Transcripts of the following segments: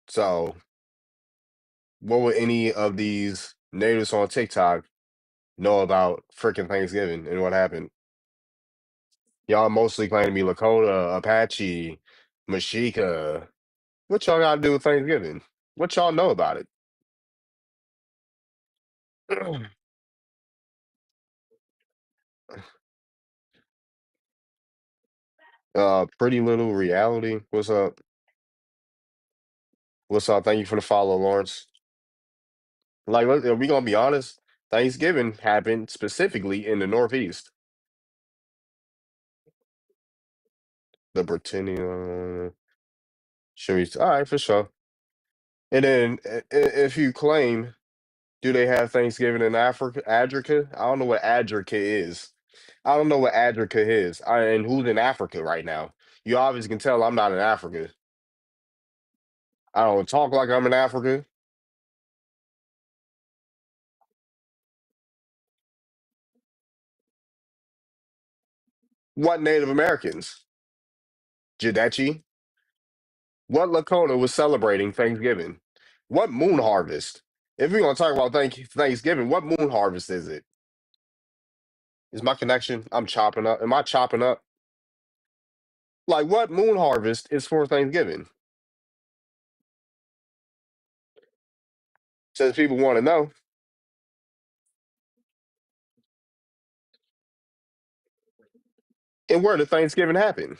So, what would any of these natives on TikTok know about freaking Thanksgiving and what happened? Y'all mostly claim to be Lakota, Apache, Mashika. What y'all got to do with Thanksgiving? What y'all know about it? Pretty little reality. What's up? What's up? Thank you for the follow, Lawrence. Like, are we gonna be honest? Thanksgiving happened specifically in the Northeast. The Britannia. Should we? All right, for sure. And then, if you claim, do they have Thanksgiving in Africa? Adrica? I don't know what Adrica is. I don't know what Adrica is. And who's in Africa right now? You obviously can tell I'm not in Africa. I don't talk like I'm in Africa. What Native Americans? Jadechi? What Lakota was celebrating Thanksgiving? What moon harvest? If we're gonna talk about Thanksgiving, what moon harvest is it? Is my connection? I'm chopping up. Am I chopping up? Like what moon harvest is for Thanksgiving? Since people want to know. And where did Thanksgiving happen?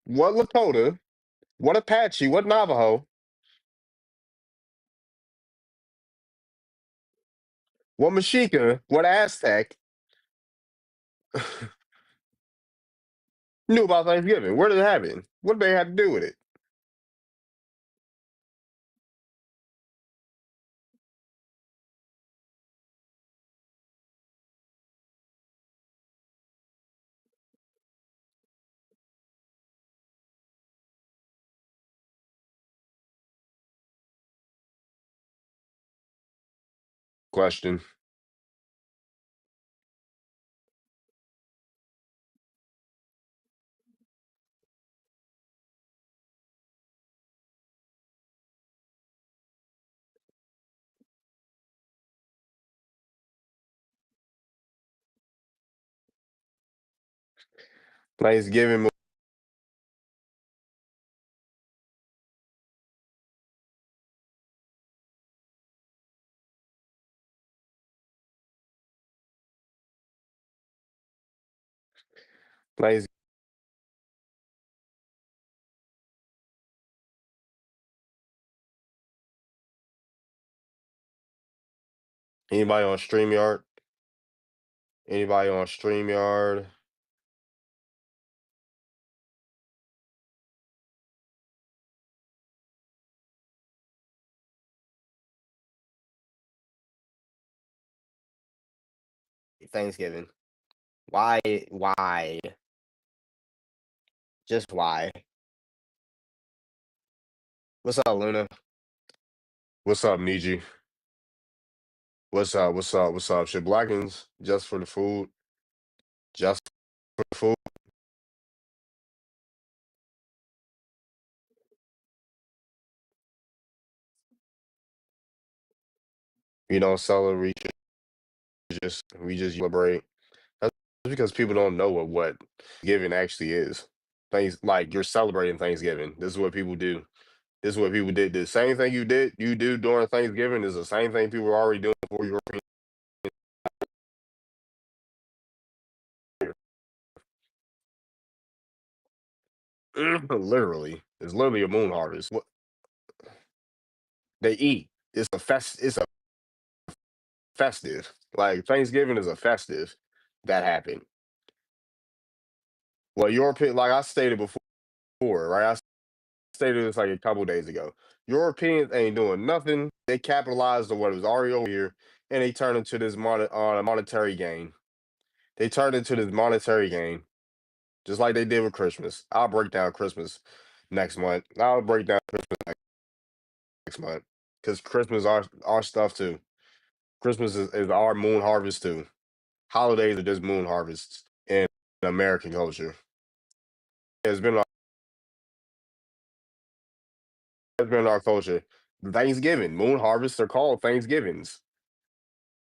What Lakota? What Apache? What Navajo? What Mexica? What Aztec knew about Thanksgiving? Where did it happen? What did they have to do with it? Question. Thanksgiving. Thanksgiving. Anybody on StreamYard? Anybody on StreamYard? Thanksgiving. Why? Why? Just why? What's up, Luna? What's up, Niji? What's up? What's up? What's up? Shit, Blackens just for the food. Just for the food. We don't celebrate. We just celebrate. That's because people don't know what giving actually is. Things like you're celebrating Thanksgiving. This is what people do. This is what people did. The same thing you do during Thanksgiving is the same thing people were already doing before you were here. Literally, it's literally a moon harvest. What they eat. It's a festive. Like Thanksgiving is a festive that happened. Well, European, like I stated before, right? I stated this like a couple days ago. Europeans ain't doing nothing. They capitalized on what was already over here, and they turned into this monetary gain. They turned into this monetary gain, just like they did with Christmas. I'll break down Christmas next month. I'll break down Christmas next month because Christmas our stuff too. Christmas is our moon harvest too. Holidays are just moon harvests in American culture. It's been been in our culture. Thanksgiving, moon harvests are called Thanksgivings.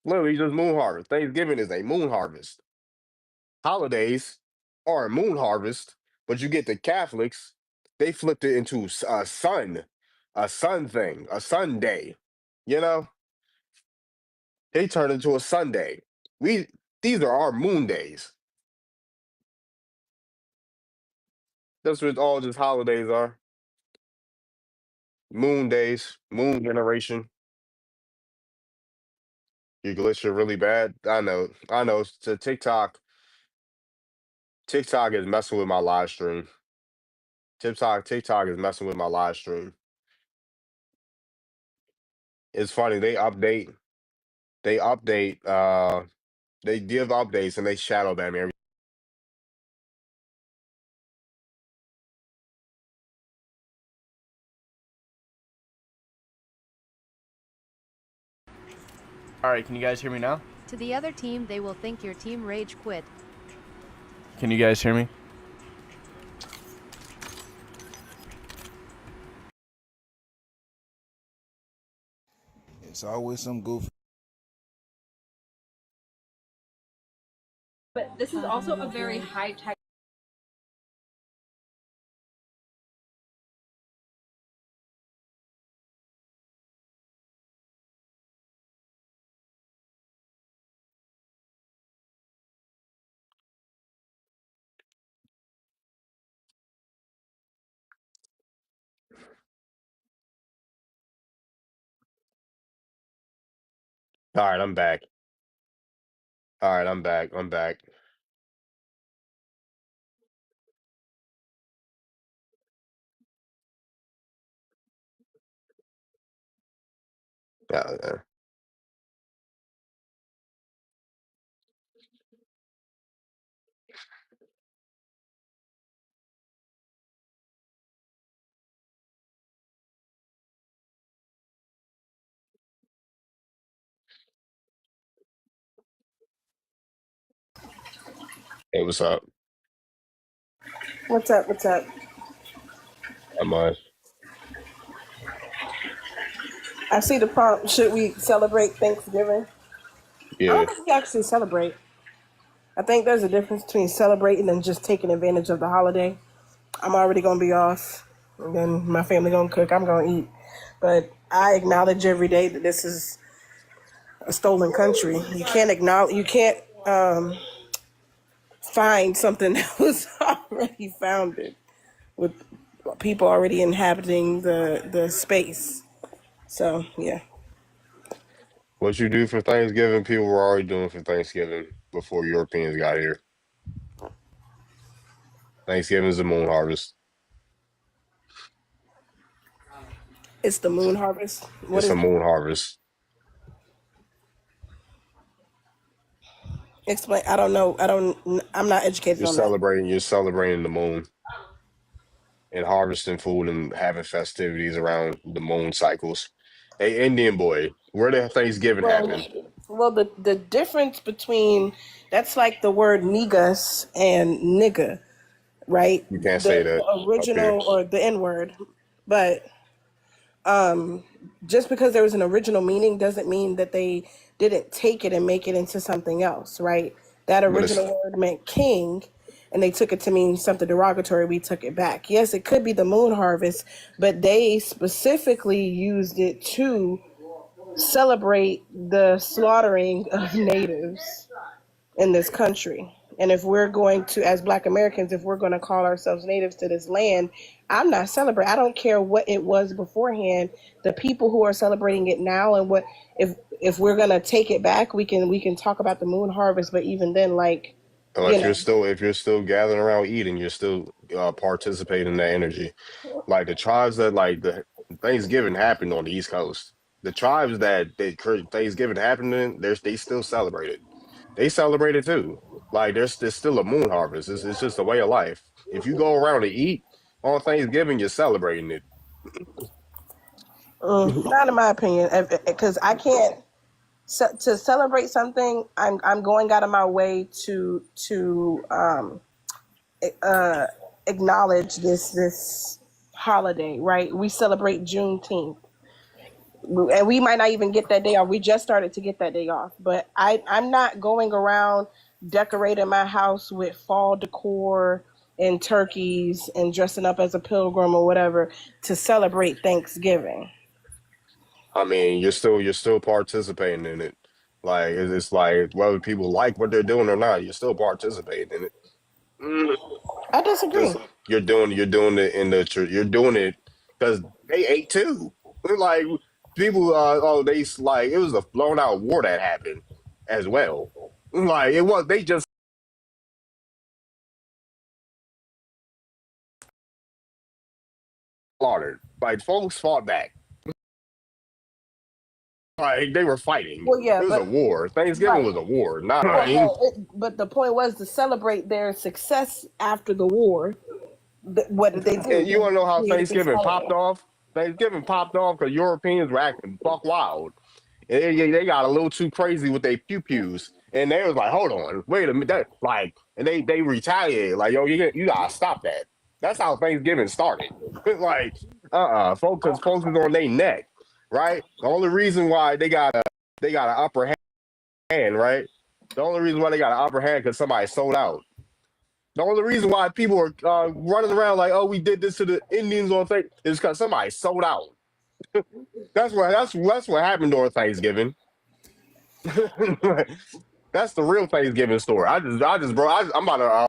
Literally just moon harvest. Thanksgiving is a moon harvest. Holidays are a moon harvest, but you get the Catholics, they flipped it into a sun thing, a Sunday. You know, they turned it into a Sunday. We These are our moon days. That's what all just holidays are. Moon days, moon generation. You glitch it really bad. I know. To TikTok is messing with my live stream. TikTok is messing with my live stream. It's funny, they update, they give updates and they shadow ban me every. All right, can you guys hear me now? To the other team, they will think your team rage quit. Can you guys hear me? It's always some goofy. But this is also a very high tech. All right, I'm back. All right, I'm back. I'm back. Yeah, hey, what's up? What's up? What's up? I'm I see the prompt. Should we celebrate Thanksgiving? I yeah. don't think we actually celebrate. I think there's a difference between celebrating and just taking advantage of the holiday. I'm already gonna be off, and then my family gonna cook. I'm gonna eat, but I acknowledge every day that this is a stolen country. You can't acknowledge. You can't find something that was already founded with people already inhabiting the space. So yeah. What you do for Thanksgiving, people were already doing for Thanksgiving before Europeans got here. Thanksgiving is the moon harvest. It's the moon harvest. What It's a is moon harvest. explain? I don't know. I'm not educated on that. You're celebrating the moon and harvesting food and having festivities around the moon cycles. Hey, Indian boy, where did Thanksgiving Well, happen? well, the difference between that's like the word negus and nigga, right? You can't say that The up here. original or the N word, but just because there was an original meaning doesn't mean that they didn't take it and make it into something else, right? That But it's original word meant king, and they took it to mean something derogatory. We took it back. Yes, it could be the moon harvest, but they specifically used it to celebrate the slaughtering of natives in this country. And if we're going to, as Black Americans, if we're going to call ourselves natives to this land, I'm not celebrating. I don't care what it was beforehand. The people who are celebrating it now, and what if we're going to take it back, we can talk about the moon harvest. But even then, like, you know, if you're still gathering around eating, you're still participating in that energy. Like the tribes that like the Thanksgiving happened on the East Coast. The tribes Thanksgiving happened in, they still celebrate it. They celebrate it too. Like there's still a moon harvest. It's just a way of life. If you go around and eat on Thanksgiving, you're celebrating it. not in my opinion, because I can't. To celebrate something, I'm going out of my way to acknowledge this holiday, right? We celebrate Juneteenth. And we might not even get that day off. We just started to get that day off. But I'm not going around decorating my house with fall decor and turkeys and dressing up as a pilgrim or whatever to celebrate Thanksgiving. I mean, you're still participating in it. Like it's like whether people like what they're doing or not, you're still participating in it. Mm, I disagree. Because you're doing it in the you're doing it because they ate too. Like people, oh, like it was a blown out war that happened as well. Like it was, they just slaughtered. Like folks fought back. Like they were fighting. Well, yeah, It was a but war. Thanksgiving right. was a war. Not Well, I mean, but the point was to celebrate their success after the war. What did they do? and you want to know how Created this Thanksgiving holiday. popped off? Thanksgiving popped off because Europeans were acting buck wild. And they got a little too crazy with their pew pews, and they was like, "Hold on, wait a minute," that, like, and they retaliated, like, "Yo, you gotta stop that." That's how Thanksgiving started. Like, folks is on their neck, right? The only reason why they got an upper hand, right? The only reason why they got an upper hand because somebody sold out. The only reason why people are running around like, "Oh, we did this to the Indians on thing," is because somebody sold out. That's what happened during Thanksgiving. That's the real Thanksgiving story. I'm about to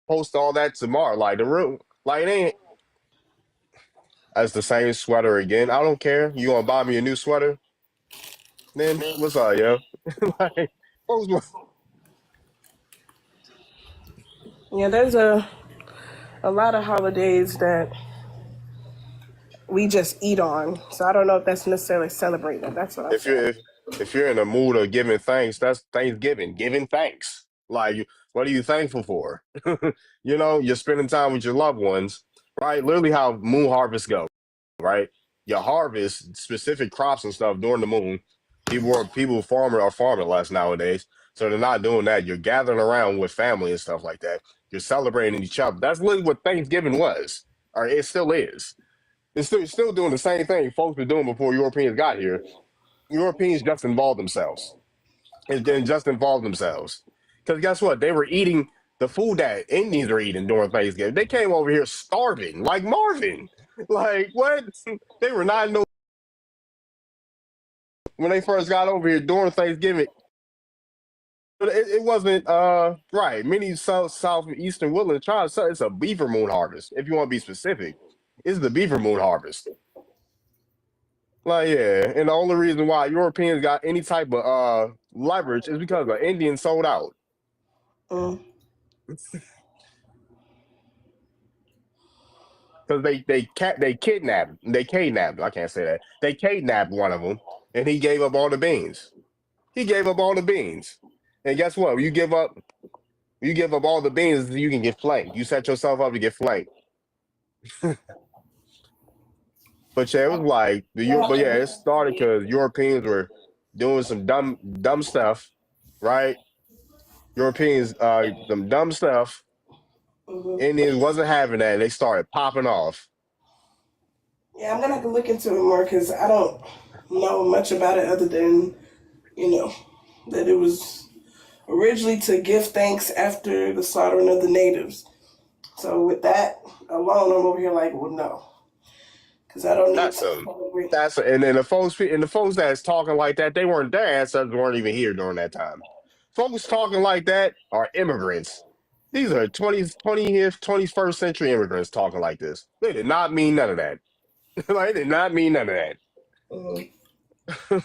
post all that tomorrow. Like the real, like it ain't. That's the same sweater again. I don't care. You gonna buy me a new sweater? Then what's up, yo? Like, folks, Yeah, there's a lot of holidays that we just eat on. So I don't know if that's necessarily celebrating. That's what I'm if saying. if you're in the mood of giving thanks, that's Thanksgiving. Giving thanks. Like, what are you thankful for? You're spending time with your loved ones, right? Literally, how moon harvest go, right? You harvest specific crops and stuff during the moon. People farming are farming less nowadays, so they're not doing that. You're gathering around with family and stuff like that. You're celebrating each other. That's literally what Thanksgiving was, or it still is. It's still doing the same thing folks were doing before Europeans got here. Europeans just involved themselves and then just involved themselves. Because guess what? They were eating the food that Indians were eating during Thanksgiving. They came over here starving, like Marvin. Like what? They were not no when they first got over here during Thanksgiving. But it wasn't right. Many southeastern woodland tribes. So it's a beaver moon harvest. If you want to be specific, it's the beaver moon harvest. Like yeah, and the only reason why Europeans got any type of leverage is because the Indians sold out. Mm. Because they kidnapped. I can't say that. They kidnapped one of them, and he gave up all the beans. He gave up all the beans, and guess what? You give up all the beans, you can get flanked. You set yourself up to get flanked. But yeah, it was like but yeah, it started because Europeans were doing some dumb stuff, right? Europeans, some dumb stuff. Indians wasn't having that. And they started popping off. Yeah, I'm gonna have to look into it more because I don't know much about it other than you know that it was originally to give thanks after the slaughtering of the natives. So with that alone, I'm over here like, well, no, because I don't need That's to a celebrate. and then the folks that's talking like that, they weren't their ancestors weren't even here during that time. Folks talking like that are immigrants. These are 20th, 21st century immigrants talking like this. They did not mean none of that. Like, they did not mean none of that. Mm.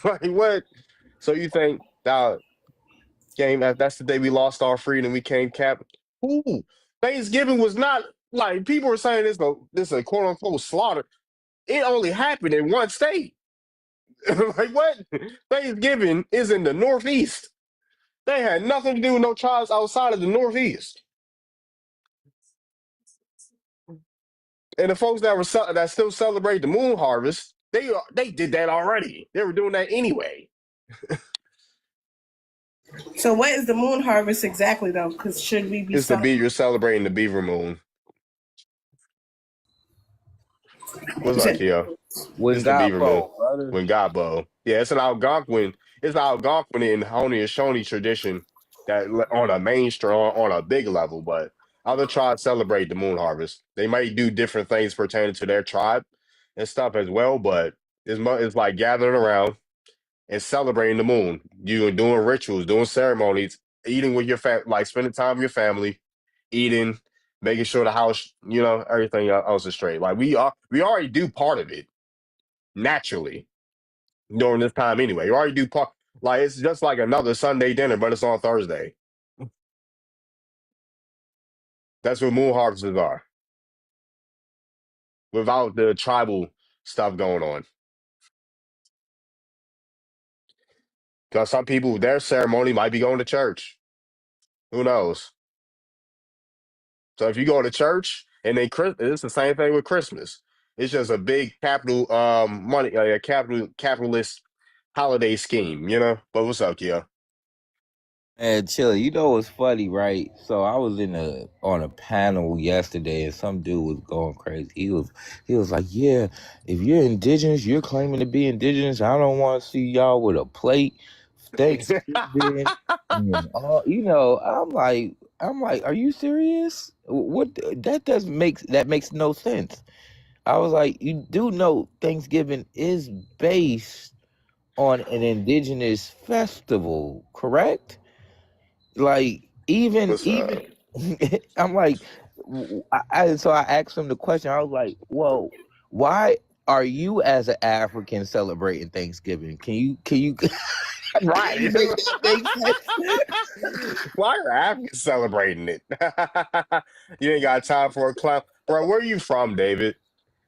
Like, what? So you think that that's the day we lost our freedom, we came cap? Ooh, Thanksgiving was not like people were saying this a quote unquote slaughter. It only happened in one state. Like what? Thanksgiving is in the Northeast. They had nothing to do with no tribes outside of the Northeast. And the folks that still celebrate the moon harvest, they did that already. They were doing that anyway. So what is the moon harvest exactly though? Because should we be It's the celebrating? you're celebrating the beaver moon. What's up, Kia? When It's the God Beaver Moon. bow, brother. When Gabo. Yeah, it's an Algonquin. It's an Algonquin and Haudenosaunee tradition that on a mainstream on a big level, but other tribes celebrate the moon harvest. They might do different things pertaining to their tribe and stuff as well, but it's like gathering around and celebrating the moon. You doing rituals, doing ceremonies, eating with your like spending time with your family, eating, making sure the house, everything else is straight. Like we already do part of it naturally during this time anyway. You already do part, like it's just like another Sunday dinner, but it's on Thursday. That's what moon harvests are without the tribal stuff going on. Because some people, their ceremony might be going to church. Who knows? So if you go to church and then it's the same thing with Christmas. It's just a big capital money, a capitalist holiday scheme, you know. But what's up, Kia? Man, chill. You know what's funny, right? So I was on a panel yesterday, and some dude was going crazy. He was like, "Yeah, if you're indigenous, you're claiming to be indigenous. I don't want to see y'all with a plate, Thanksgiving, and all." I'm like, are you serious? What that makes no sense. I was like, you do know Thanksgiving is based on an indigenous festival, correct? Like What's even up? I'm like, so I asked him the question. I was like, well, why are you as an African celebrating Thanksgiving? Can you can Right. you make that make sense? Why are Africans celebrating it? You ain't got time for a clown. Bro, where are you from, David?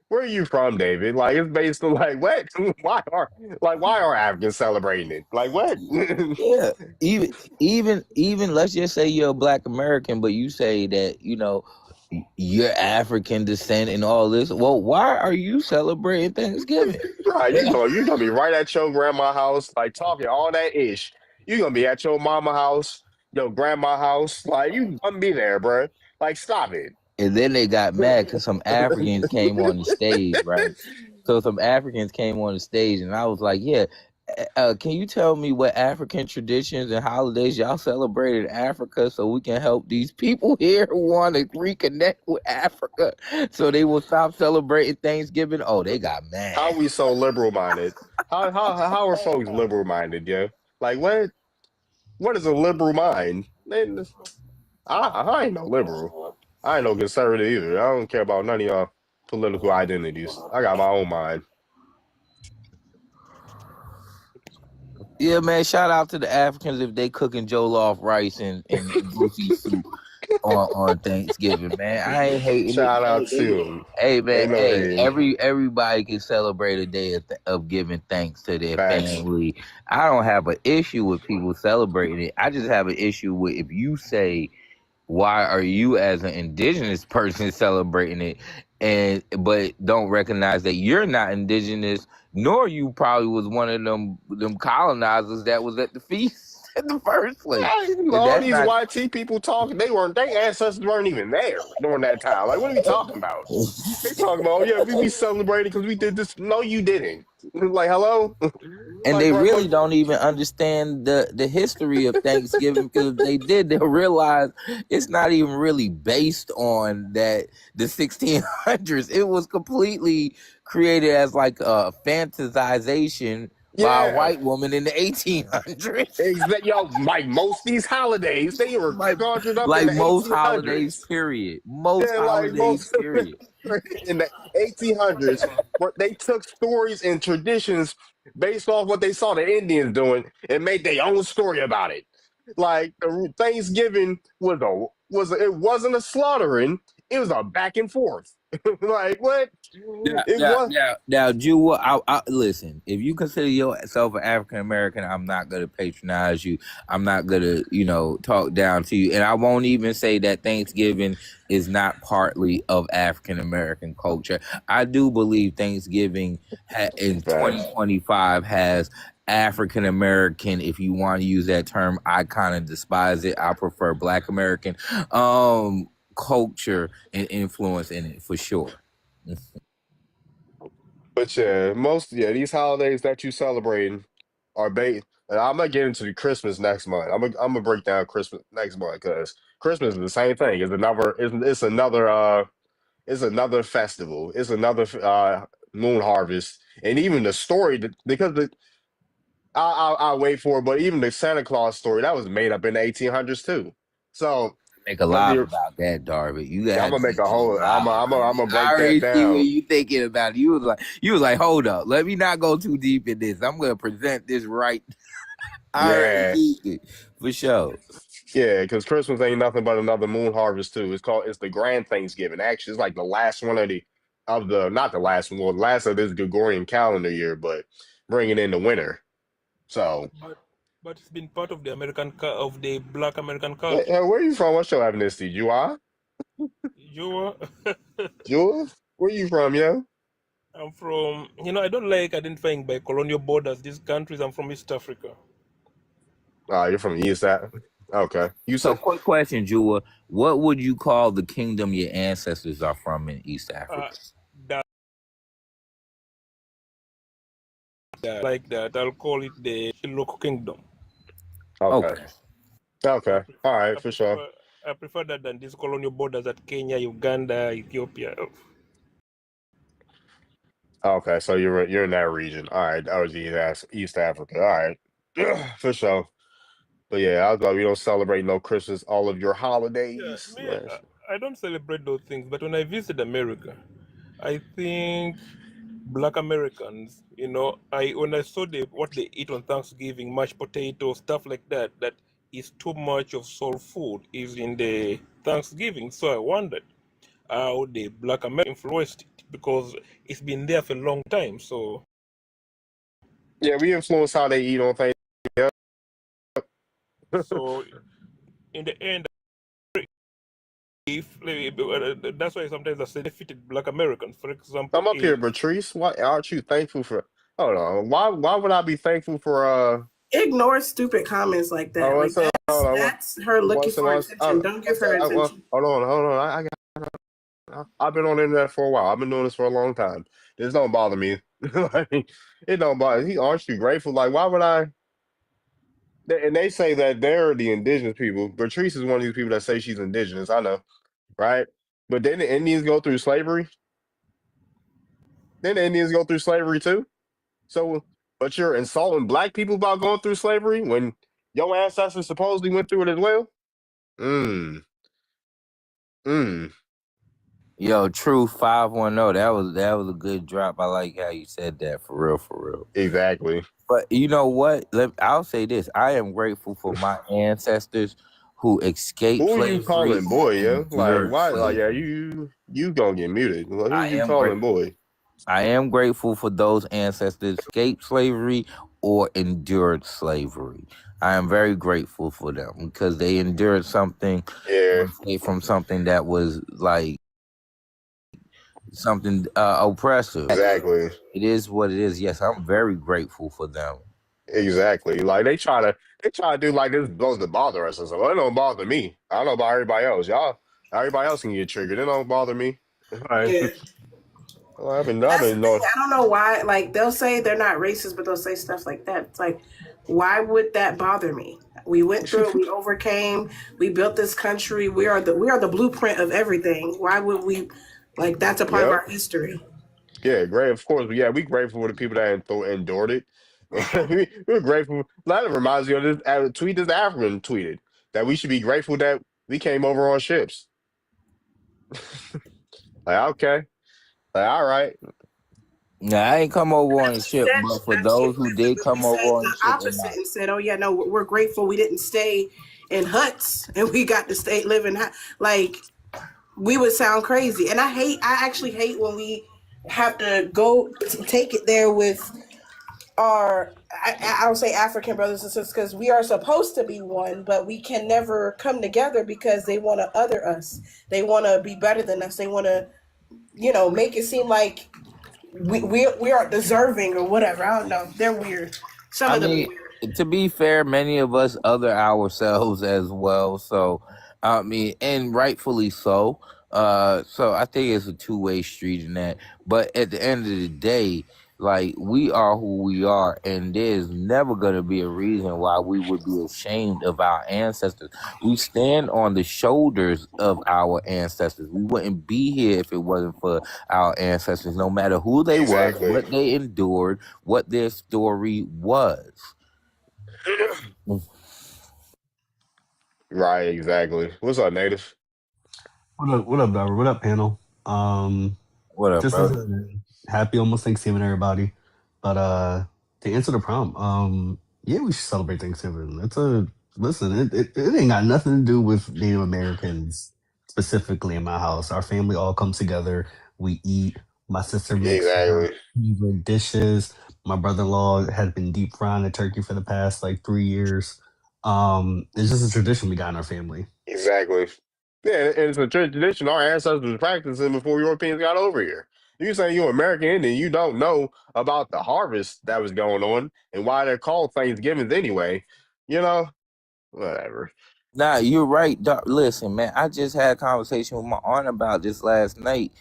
Where are you from, David? Like it's based on like what? Why are Africans celebrating it? Like what? Yeah, even let's just say you're a Black American, but you say that you're African descent and all this. Well, why are you celebrating Thanksgiving? Right, you gonna be right at your grandma house, like talking all that ish. You gonna be at your mama house, your grandma house, like you gonna be there, bro. Like stop it. And then they got mad because some Africans came on the stage, right? So some Africans came on the stage, and I was like, "Yeah, can you tell me what African traditions and holidays y'all celebrate in Africa, so we can help these people here who want to reconnect with Africa, so they will stop celebrating Thanksgiving?" Oh, they got How mad. we so liberal minded? How are folks liberal minded, yo? Like what? What is a liberal mind? Man, I ain't no liberal. I ain't no conservative either. I don't care about none of y'all political identities. I got my own mind. Yeah, man. Shout out to the Africans if they cooking jollof rice and goosey soup on Thanksgiving, man. I ain't hating it. Shout out to them. Hey man, Ain't no hey, hating. everybody can celebrate a day of giving thanks to their Facts. family. I don't have an issue with people celebrating it. I just have an issue with if you say, why are you as an indigenous person celebrating it, and but don't recognize that you're not indigenous, nor you probably was one of them colonizers that was at the feast in the first place. Hey, And all that's these not. YT people talking, their ancestors weren't even there during that time. Like, what are we talking about? They talking about, oh, yeah, we celebrating because we did this. No, you didn't. Like, hello? And Like, they bro, really don't even understand the history of Thanksgiving, because if they did, they'll realize it's not even really based on that the 1600s. It was completely created as like a fantasization by a yeah. white woman in the 1800s. Yo, like most these holidays, they were like conjured up in like the most holidays, 1800s. period. Most Yeah, like holidays, most period. in the 1800s, where they took stories and traditions based off what they saw the Indians doing and made their own story about it. Like the Thanksgiving it wasn't a slaughtering, it was a back and forth. Like what? Now, It now, was now, now, Jew, listen. If you consider yourself an African American, I'm not gonna patronize you. I'm not gonna, talk down to you, and I won't even say that Thanksgiving is not partly of African American culture. I do believe Thanksgiving in facts. 2025 has African American, if you want to use that term. I kind of despise it. I prefer Black American culture and influence in it for sure. But yeah, these holidays that you celebrating are based. I'm gonna get into the Christmas next month. I'm gonna break down Christmas next month because Christmas is the same thing. It's another festival. It's another moon harvest, and even the story because I'll wait for it. But even the Santa Claus story that was made up in the 1800s too. So Make a whether live you're, about that, Darby. You yeah, I'm gotta gonna make make a a whole. live about I'm it. gonna I break that already see what down. you thinking about. You was like, hold up, let me not go too deep in this. I'm gonna present this right. I already Yeah. see it for sure. Yeah, because Christmas ain't nothing but another moon harvest too. It's the Grand Thanksgiving. Actually, it's like the last one of the not the last one, well, the last of this Gregorian calendar year, but bringing in the winter. So, But it's been part of the of the Black American hey, culture. hey, where you from? What's your ethnicity? You are? You, Yours? Where you from, yo? I'm from. I don't like identifying by colonial borders. These countries. I'm from East Africa. Oh, you're from East Africa. Okay. You So, said quick question, Jua. What would you call the kingdom your ancestors are from in East Africa? That like that. I'll call it the Shilluk Kingdom. okay. Okay. I Okay. prefer, All I right, for sure. prefer, I prefer that than these colonial borders at Kenya, Uganda, Ethiopia. Okay, so you're in that region. All right. That was East Africa. All right. For sure. But yeah, I was like, we don't celebrate no Christmas, all of your Yeah, holidays. me, Yes. I don't celebrate those things, but when I visit America, I think Black Americans, when I saw what they eat on Thanksgiving, mashed potatoes, stuff like that, that is too much of soul food is in the Thanksgiving. So I wondered how the Black American influenced it because it's been there for a long time. So Yeah, we influence how they eat on things. Yeah. so in the end, if that's why sometimes I say defeated Black Americans. For example, Come up here, is Patrice. Why aren't you thankful for? Hold on. Why would I be thankful for? Ignore stupid comments like that. Oh, Like what's up? Hold on. that's her looking for attention. Don't give What's her that? Well, attention. hold on. I've been on the internet for a while. I've been doing this for a long time. This don't bother me. Like, it don't bother. Aren't you grateful? Like, why would I? And they say that they're the indigenous people. Patrice is one of these people that say she's indigenous. I know, right? But then the Indians go through slavery. Then the Indians go through slavery too. So, but you're insulting black people about going through slavery when your ancestors supposedly went through it as well? Mm. Mm. Yo, True 510. That was a good drop. I like how you said that for real, for real. Exactly. But you know what? I'll say this. I am grateful for my ancestors who escaped Who are you slavery calling or boy, yo? Like endured why? Like yeah, slavery. you gonna get muted. Like, who I you am calling grateful. boy? I am grateful for those ancestors who escaped slavery or endured slavery. I am very grateful for them because they endured something Yeah, from something that was like something oppressive. exactly. It is what it is. Yes, I'm very grateful for them. Exactly. Like they try to do like this supposed to bother us or something. Well, it don't bother me. I don't know about everybody else. Everybody else can get triggered. It don't bother me. Like, Yeah. well, I've That's the been thing. knowing. I don't know why. Like they'll say they're not racist, but they'll say stuff like that. It's like, why would that bother me? We went through it. We overcame. We built this country. We are the blueprint of everything. Why would we? Like that's a part of Yep. our history. Yeah, great. Of course. Yeah, we grateful for the people that endured it. We're grateful. That reminds me of this tweet this African tweeted that we should be grateful that we came over on ships. Like, okay. Like, all right. Now, I ain't come over on the ship, Said but for that she those who existed, did but we come over said on the the ship, they're opposite not. and said, "Oh yeah, no, we're grateful we didn't stay in huts and we got to stay live in like we would sound crazy." And I actually hate when we have to go take it there with I'll say African brothers and sisters because we are supposed to be one, but we can never come together because they want to other us. They want to be better than us. They want to, make it seem like we aren't deserving or whatever. I don't know. They're weird. Some I of them are mean, weird. to be fair, many of us other ourselves as well. So, I mean, and rightfully so. So I think it's a two-way street in that. But at the end of the day, like, we are who we are, and there's never gonna be a reason why we would be ashamed of our ancestors. We stand on the shoulders of our ancestors. We wouldn't be here if it wasn't for our ancestors, no matter who they was, Exactly. what they endured, what their story was. Right, exactly. What's up, Native? What up, Robert? What up, panel? What up, Just brother? listening. Happy almost Thanksgiving, everybody. But to answer the prompt, yeah, we should celebrate Thanksgiving. It's a listen. It ain't got nothing to do with Native Americans specifically in my house. Our family all comes together. We eat. My sister makes her Exactly. favorite dishes. My brother-in-law has been deep frying the turkey for the past like 3 years. It's just a tradition we got in our family. Exactly. Yeah, and it's a tradition our ancestors was practicing before Europeans got over here. You say you're American Indian, you don't know about the harvest that was going on and why they're called Thanksgivings anyway. You know, whatever. Nah, you're right, Doc. Listen, man, I just had a conversation with my aunt about this last night,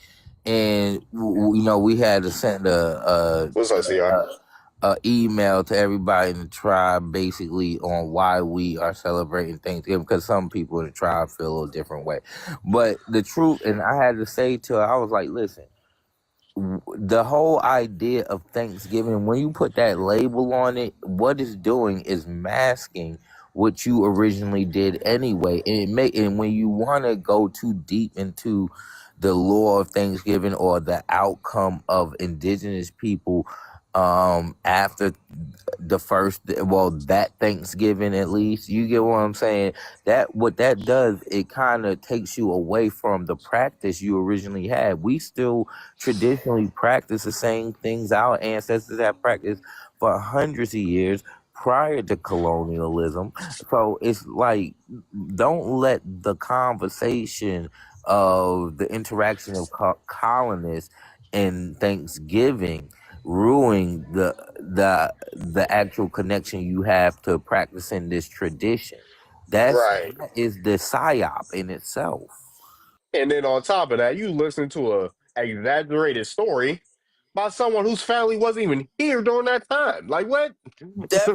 and we had to send What's up, CR? a email to everybody in the tribe, basically on why we are celebrating Thanksgiving, because some people in the tribe feel a little different way. But the truth, and I had to say to her, I was like, listen, the whole idea of Thanksgiving, when you put that label on it, what it's doing is masking what you originally did anyway. And when you want to go too deep into the lore of Thanksgiving or the outcome of indigenous people after the first, well, that Thanksgiving, at least, you get what I'm saying, that what that does, it kind of takes you away from the practice you originally had. We still traditionally practice the same things our ancestors have practiced for hundreds of years prior to colonialism. So it's like, don't let the conversation of the interaction of colonists and Thanksgiving ruin the actual connection you have to practicing this tradition. Right. That is the psyop in itself. And then on top of that, you listen to a exaggerated story by someone whose family wasn't even here during that time. Like what?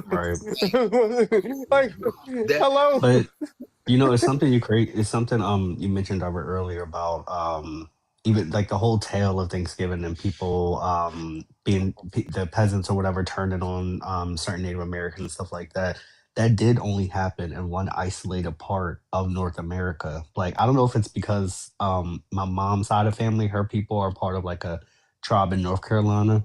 Right. Like, That hello? But it's something you create. It's something you mentioned Robert earlier about even like the whole tale of Thanksgiving and people being the peasants or whatever turning on certain Native Americans and stuff like that. That did only happen in one isolated part of North America. Like I don't know if it's because my mom's side of family, her people are part of like a tribe in North Carolina.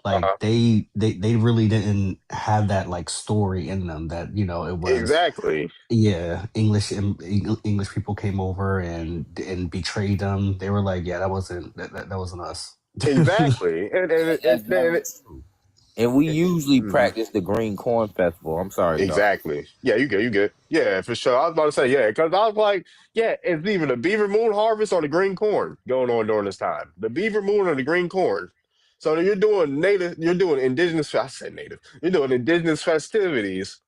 Like Uh-huh. they really didn't have that like story in them that it was. Exactly. Yeah, English people came over and betrayed them. They were like, yeah, that wasn't us. Exactly. that's very And true. And we usually mhm. practice the Green Corn Festival. I'm sorry, dog. Exactly. Yeah, you good. You good. Yeah, for sure. I was about to say, yeah, because I was like, yeah, it's either the beaver moon harvest or the green corn going on during this time. The beaver moon or the green corn. So you're doing indigenous, I said native, you're doing indigenous festivities.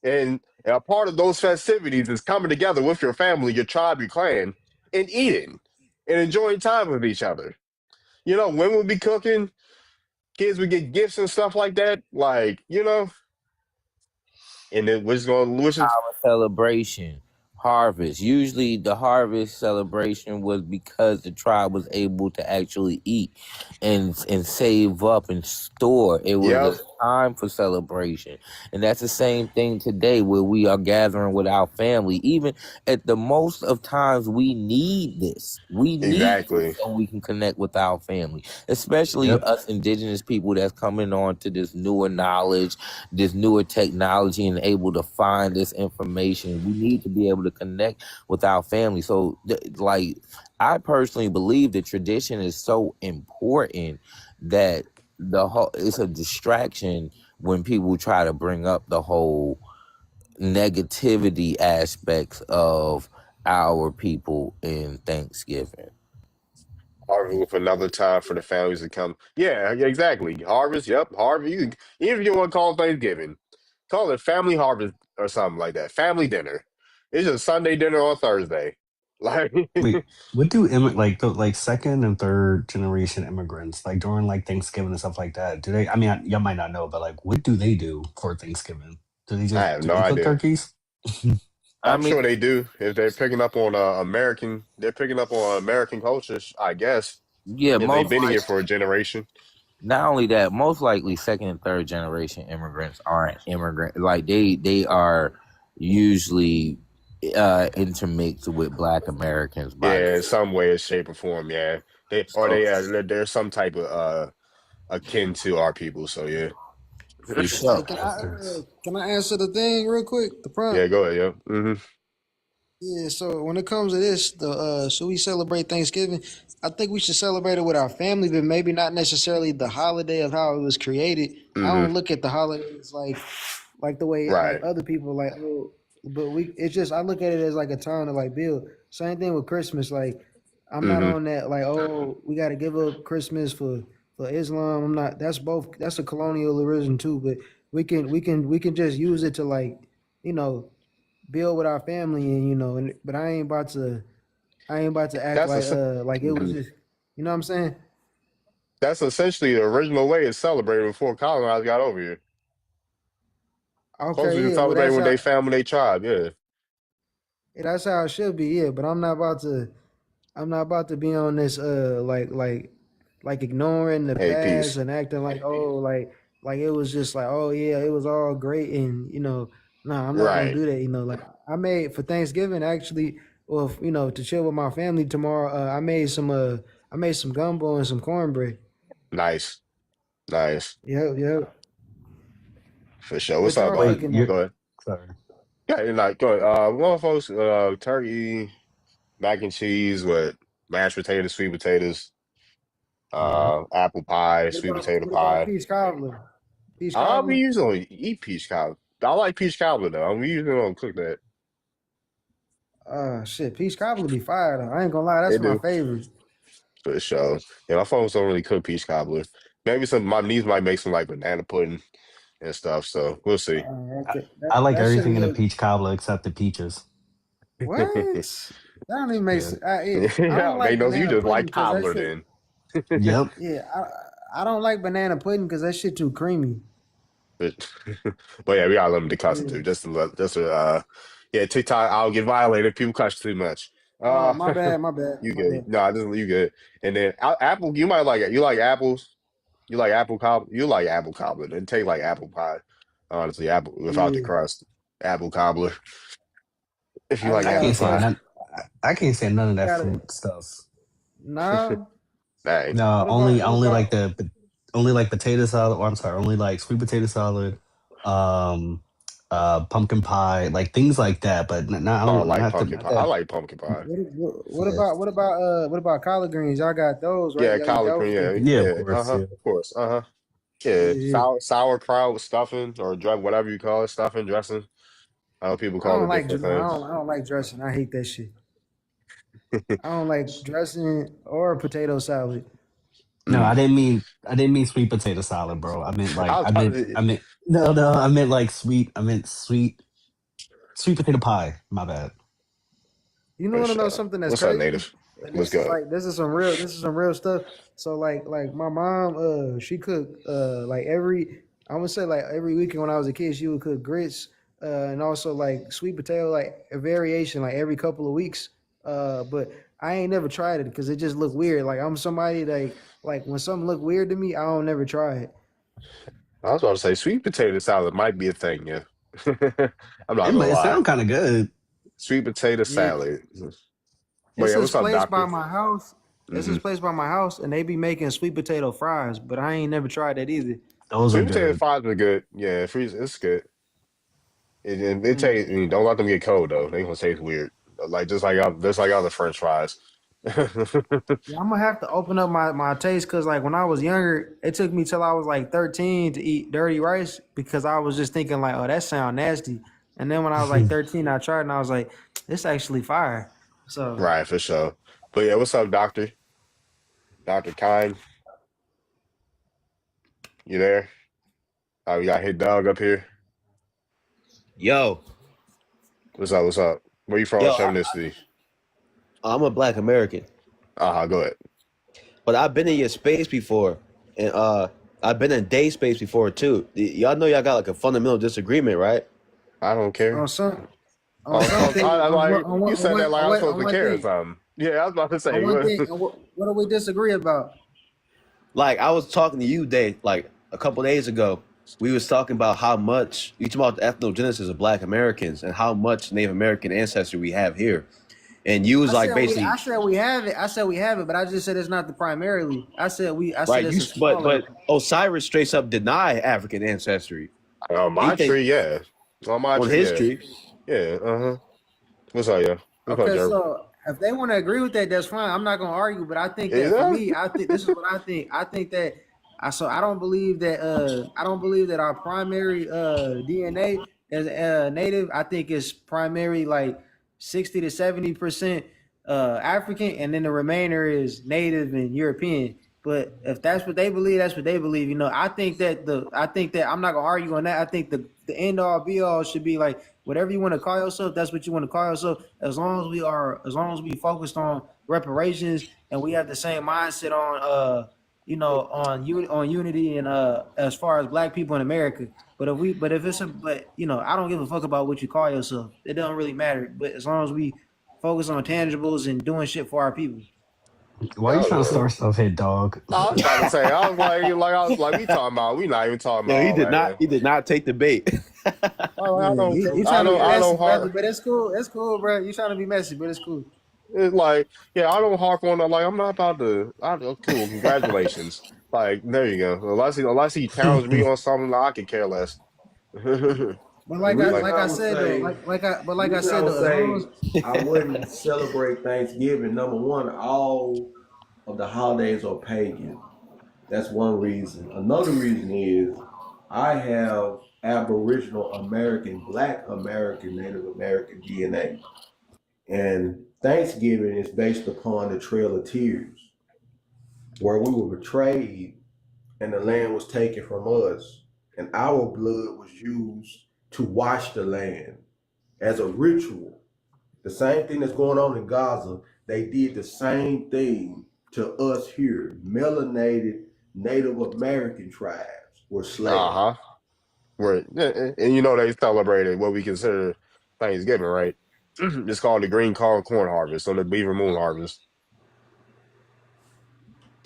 And a part of those festivities is coming together with your family, your tribe, your clan, and eating and enjoying time with each other. Women would be cooking, kids would get gifts and stuff like that. Like, and then which is Celebration, harvest. Usually, the harvest celebration was because the tribe was able to actually eat and save up and store. It was yep, a time for celebration, and that's the same thing today, where we are gathering with our family. Even at the most of times, we need this. We need exactly. this so we can connect with our family, especially Yep. us indigenous people that's coming on to this newer knowledge, this newer technology, and able to find this information. We need to be able to connect with our family. So like, I personally believe that tradition is so important that the whole, it's a distraction when people try to bring up the whole negativity aspects of our people in Thanksgiving. Harvest with another time for the families to come. Yeah, exactly. Harvest, yep, harvest. Even if you want to call it Thanksgiving, call it family harvest or something like that. Family dinner. It's just Sunday dinner on Thursday. Like, Wait, what do like second and third generation immigrants like during like Thanksgiving and stuff like that? Do they? I mean, y'all might not know, but like, what do they do for Thanksgiving? I have Do no they cook idea. turkeys? I I'm mean, sure they do if they're picking up on they're picking up on American cultures, I guess, yeah, if they've most been like here for a generation. not only that, most likely second and third generation immigrants aren't immigrant. Like they are usually intermixed with Black Americans by Yeah, in the some way, shape, or form. Yeah, so there's some type of akin to our people. So yeah, for Hey, sure. Bastards. can I answer the thing real quick? The yeah. prompt. Go ahead. Yeah. Yeah. So when it comes to this, should we celebrate Thanksgiving? I think we should celebrate it with our family, but maybe not necessarily the holiday of how it was created. I Mm-hmm. don't look at the holidays like the way like Right. other people like. Oh, but it's just I look at it as like a time to like build. Same thing with Christmas. Like I'm not Mm-hmm. on that like oh we got to give up Christmas for Islam. I'm not. That's a colonialism too. But we can just use it to like you know build with our family and but I ain't about to act That's a like it was mhm. just you know what I'm saying. That's essentially the original way of celebrating before colonizers got over here. Folks Okay, used to yeah, well celebrate when they family, they tribe. Yeah. that's how it should be, yeah. But I'm not about to be on this like ignoring the Hey, past peace. and acting like oh like it was just like oh yeah it was all great and no I'm not gonna Right. do that like I made for Thanksgiving actually well to chill with my family tomorrow I made some gumbo and some cornbread. Nice. Nice. Yep. For sure. What's What up, y'all Wait, cooking you're though? Go ahead. sorry. Yeah, you're not go ahead. Well, folks, turkey, mac and cheese with mashed potatoes, sweet potatoes, Yeah. apple pie, What sweet about potato what about pie. peach cobbler? Peach We cobbler? usually eat peach cobbler. I like peach cobbler though. We usually don't cook that. Shit, peach cobbler be fire though. I ain't gonna lie, They that's my do favorite. for sure. Yeah, my folks don't really cook peach cobbler. Maybe some my niece might make some like banana pudding and stuff. So we'll see. Okay. I like That shit everything is in a a peach cobbler except the peaches. what? That don't even make Yeah. sense. I don't Yeah, they like knows you banana just pudding like because that cobbler shit. then. Yep. Yeah, I don't like banana pudding because that shit too creamy. But, but yeah, we gotta limit the cussing Yeah. too. Yeah, TikTok, I'll get violated. People cuss too much. Uh My bad, my bad, you my good. bad. No, this you good. And then apple, you might like it. You like apples? You like apple cobbler? You like apple cobbler. It tastes like apple pie. Honestly, apple without the Yeah, crust. Apple cobbler. If you I like just I apple gotta can't say pie. taste. none. I can't say none of that Gotta fruit stuff. nah. Dang. No, What about only what only like about? only like potato salad. Or I'm sorry, only like sweet potato salad, um, pumpkin pie, like things like that. But not I I don't don't like not the pumpkin not pie. I that. like pumpkin pie. What Yeah, about what about collard greens? Y'all got those, right? Yeah, Y'all eat collard those green. too? Yeah, yeah, of yeah. course. Yeah. Of course. Yeah, Yeah. sauerkraut with stuffing or whatever you call it, stuffing, dressing. I know people I call don't it like different things. I don't like dressing. I hate that shit. I don't like dressing or potato salad. No, Mm. I didn't mean sweet potato salad, bro. I meant like I was, I, I meant no, I meant sweet potato pie. My bad. You for want to know sure. something that's What's up, crazy? native? And Let's go. this is some real stuff. So like my mom, she cooked like I would say like every weekend when I was a kid, she would cook grits, and also like sweet potato, like a variation, like every couple of weeks. But I ain't never tried it because it just looked weird. Like I'm somebody like when something look weird to me, I don't never try it. I was about to say sweet potato salad might be a thing. Yeah, I'm not gonna It lie. sound kind of good. Sweet potato Yeah, salad. But it's yeah, this what's up, place by doctor? my house. It's Hmm this place by my house, and they be making sweet potato fries, but I ain't never tried that either. Those are Sweet potato good. fries are good. Yeah, freeze. It's good. It Mm. tastes. Don't let them get cold though. They gonna taste weird. Like just like other French fries. Yeah, I'm gonna have to open up my taste because like when I was younger, it took me till I was like 13 to eat dirty rice because I was just thinking like, oh, that sound nasty. And then when I was like 13, I tried and I was like, it's actually fire. So Right, for sure. But yeah, what's up, doctor? Dr. Kine, you there? We got hit dog up here. Yo, What's up? What's up? Where you from? yo, What's your ethnicity? I'm a Black American, Go ahead. but I've been in your space before, and I've been in day space before too. Y'all know y'all got like a fundamental disagreement, right? I don't care. On some on On something I on like one on one you on said that one like on I was one, supposed on to one care or thing something. Yeah, I was about to on say. one thing. And what do we disagree about? Like I was talking to you, Dave, like a couple days ago. We was talking about how much you talking about the ethnogenesis of Black Americans and how much Native American ancestry we have here, and you was like I basically said we have it. I said we have it, but I just said it's not the primarily. I said right. You it's a but smaller. Osiris straight up deny African ancestry. On He my think tree, yeah. On my on tree, his yeah. tree. Yeah, What's up, yeah? What's up, Okay, Jeremy? so if they want to agree with that, that's fine. I'm not gonna argue, but I think that for Yeah. me, I think this is what I think. I think that I don't believe that our primary DNA as native. I think it's primary like 60 to 70% African, and then the remainder is native and European. But if that's what they believe, that's what they believe. You know, I think that I'm not gonna argue on that. I think the end all be all should be like whatever you want to call yourself, that's what you want to call yourself. As long as we focused on reparations and we have the same mindset on on unity and as far as Black people in America. But you know, I don't give a fuck about what you call yourself. It doesn't really matter. But as long as we focus on tangibles and doing shit for our people. Why are you Oh, trying to yeah. start stuff here, dog? I was about to say, I was like, we talking about, we not even talking No, about all that, man. he did not take the bait. Oh, Yeah, you trying to be I messy, don't brother, harp. but it's cool. It's cool, bro. You trying to be messy, but it's cool. It's like, yeah, I don't harp on that. Like, I'm not about to. Cool, congratulations. Like, there you go. Unless he challenged me on something, I could care less. But The reason Like, I would say, the reason I would as long as say I wouldn't celebrate Thanksgiving. Number one, all of the holidays are pagan. That's one reason. Another reason is I have Aboriginal American, Black American, Native American DNA. And Thanksgiving is based upon the Trail of Tears, where we were betrayed and the land was taken from us, and our blood was used to wash the land as a ritual. The same thing that's going on in Gaza, they did the same thing to us here. Melanated Native American tribes were slaves. uh-huh. Right. And you know they celebrated what we consider Thanksgiving, right? It's called the green corn harvest, or the beaver moon harvest,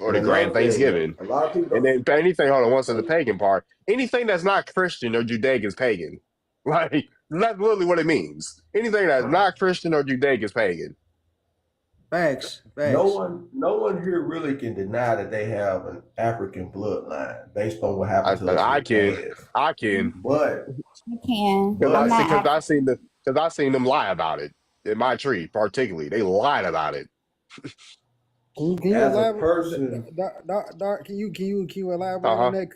or And the a lot grand of yeah, Thanksgiving. a lot of people And don't. then anything, hold on, once in the pagan part, anything that's not Christian or Judaic is pagan. Like, that's literally what it means. Anything that's not Christian or Judaic is pagan. facts. No one here really can deny that they have an African bloodline based on what happened to us in I the can, past. I can, But You can. I'm because but not. I seen them lie about it in my tree, particularly. They lied about it. Can you as a elaborate, person, Doc? Can you elaborate on Uh-huh. that?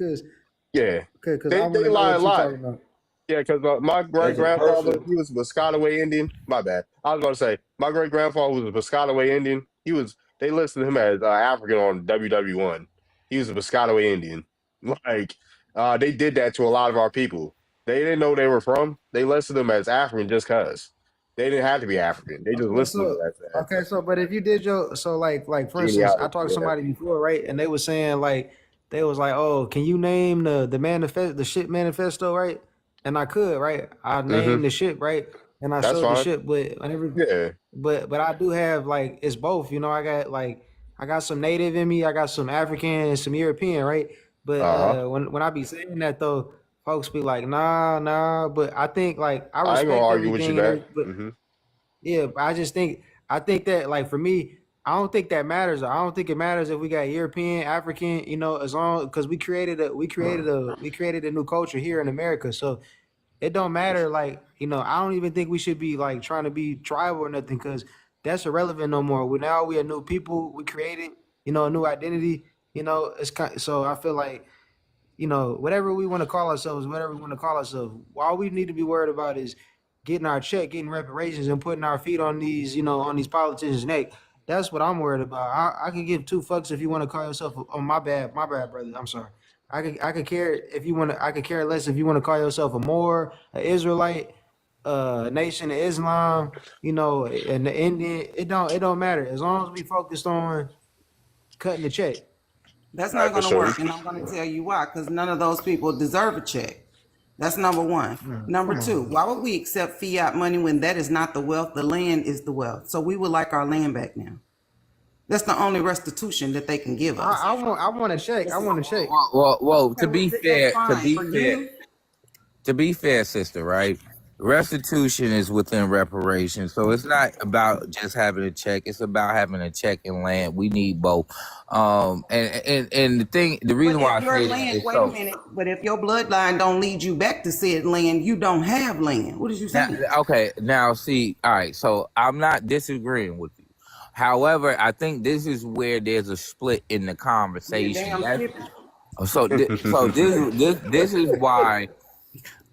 Yeah. Cause I want They to know lie a what you're lot. talking about. Yeah, because my great as a grandfather, person, he was a Piscataway Indian. My bad. I was going to say, my great grandfather was a Piscataway Indian. They listed him as African on WW1. He was a Piscataway Indian. Like, they did that to a lot of our people. They didn't know they were from. They listed them as African just because. They didn't have to be African. They just Okay, listed them so as that. but if you did like for instance, I Genealogy. talked to Yeah. somebody before, right? And they was saying like they was like, oh, can you name the ship manifesto, right? And I could, right? I Mm-hmm. named the ship, right? And I That's showed the fine. ship, but whenever Yeah. but I do have like it's both, you know. I got some native in me, I got some African and some European, right? But Uh-huh. when I be saying that though, folks be like, nah. But I think like I I ain't going to respect argue with you everything and there. everything, but Mm-hmm. yeah, but I think that like for me, I don't think that matters. I don't think it matters if we got European, African, you know, as long because we created a new culture here in America. So it don't matter. Like, you know, I don't even think we should be like trying to be tribal or nothing because that's irrelevant no more. We are new people. We created, you know, a new identity. You know, so I feel like you know, whatever we want to call ourselves, whatever we want to call ourselves, all we need to be worried about is getting our check, getting reparations, and putting our feet on these, you know, on these politicians' neck. That's what I'm worried about. I can give two fucks if you want to call yourself. Oh, my bad, brother. I'm sorry. I could care if you want to. I could care less if you want to call yourself a Moor, an Israelite. Nation of Islam, you know, and the Indian, it don't matter as long as we focused on cutting the check. That's All right, not for going to sure. work, and I'm going to tell you why. Because none of those people deserve a check. That's number one. Number Come two, on. why would we accept fiat money when that is not the wealth? The land is the wealth. So we would like our land back now. That's the only restitution that they can give us. I want a check. I want a check. Well, Okay, well, that's fine for you. to be fair, sister, right? Restitution is within reparations, so it's not about just having a check. It's about having a check and land. We need both. And the reason But why if I your say that land, is wait a minute. But if your bloodline don't lead you back to said land, you don't have land. What did you say? now see, all right. So I'm not disagreeing with you. However, I think this is where there's a split in the conversation. So this is why.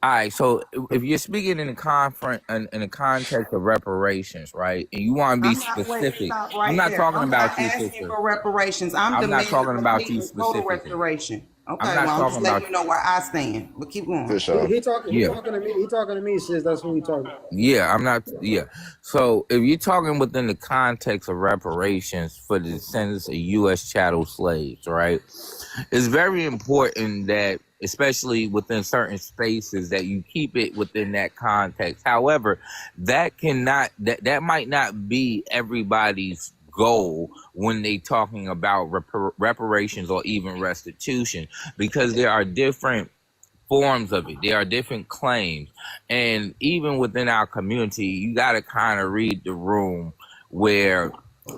All right, so if you're speaking in the context of reparations, right, and you want to be specific, I'm not talking about you, asking sister. for reparations. I'm not demanding talking about you complete and total specifically. restoration. Okay, I'm not well, I'm just talking letting about you know where I stand. But keep going. For sure. He talking to me. He talking to me. Sis, that's who he talking. Yeah, I'm not. Yeah. So if you're talking within the context of reparations for the descendants of U.S. chattel slaves, right, it's very important that, especially within certain spaces, that you keep it within that context. However, that might not be everybody's goal when they talking about reparations or even restitution, because there are different forms of it. There are different claims. And even within our community, you got to kind of read the room where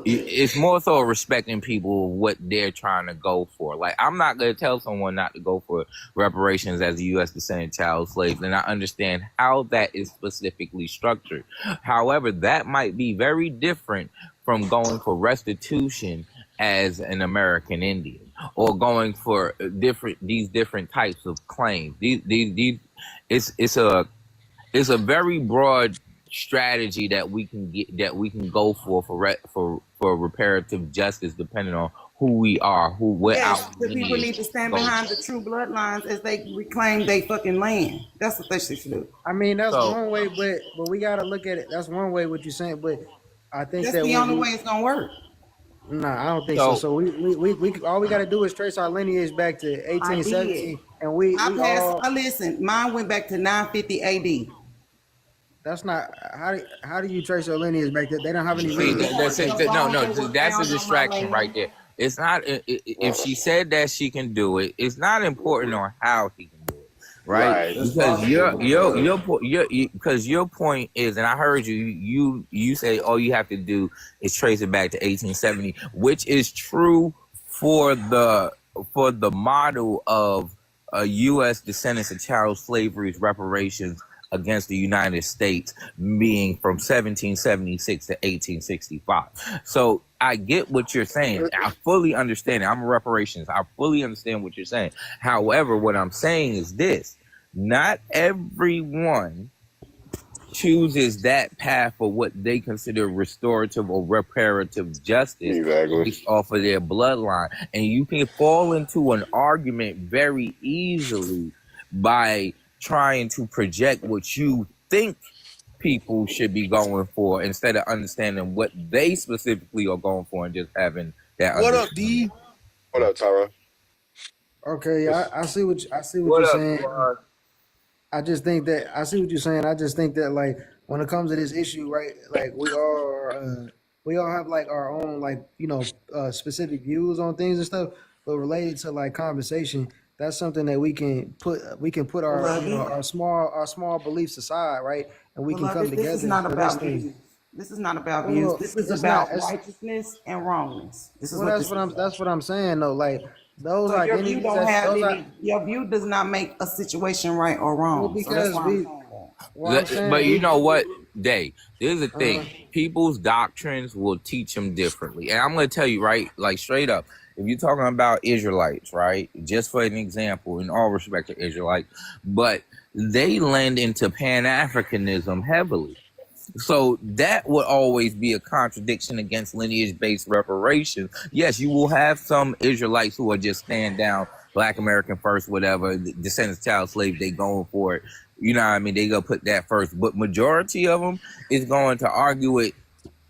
it's more so respecting people, what they're trying to go for. Like, I'm not going to tell someone not to go for reparations as a U.S. descendant child slave, and I understand how that is specifically structured. However, that might be very different from going for restitution as an American Indian, or going for these different types of claims. It's a very broad strategy that we can go for reparative justice, depending on who we are, Yes, the people need to stand behind the true bloodlines as they reclaim their fucking land. That's what they should do. I mean, that's one way, but we gotta look at it. That's one way what you're saying, but I think that's the only way it's gonna work. Nah, I don't think so. So we all we got to do is trace our lineage back to 1817, and listen. Mine went back to 950 AD. That's not how do you trace your lineage back there? They don't have any. That's a distraction right there. It's not if she said that she can do it. It's not important on how she can do it, right? Because your point is, and I heard you say all you have to do is trace it back to 1870, which is true for the model of U.S. descendants of chattel slavery's reparations against the United States being from 1776 to 1865. So I get what you're saying. I fully understand it. I'm a reparations. I fully understand what you're saying. However, what I'm saying is this: not everyone chooses that path for what they consider restorative or reparative justice based off of their bloodline. And you can fall into an argument very easily by trying to project what you think people should be going for instead of understanding what they specifically are going for and just having that. What up, D? What up, Tara? Okay, I see what you're saying. I just think that I see what you're saying. I just think that, like, when it comes to this issue, right? Like, we all have like our own, like, specific views on things and stuff, but related to like conversation, that's something that we can put our our small beliefs aside, right? And we can come together. This is not about views. This is not about views. This is about righteousness and wrongness. This is that's what I'm saying though. Like, those so identities. Your view does not make a situation right or wrong. Well, because but you know what, Day? There's a thing. People's doctrines will teach them differently, and I'm going to tell you, right, like straight up. If you're talking about Israelites, right, just for an example, in all respect to Israelites, but they lend into Pan-Africanism heavily. So that would always be a contradiction against lineage-based reparations. Yes, you will have some Israelites who are just stand down Black American first, whatever, descendants of child slave, they going for it. You know what I mean? They gonna put that first. But majority of them is going to argue it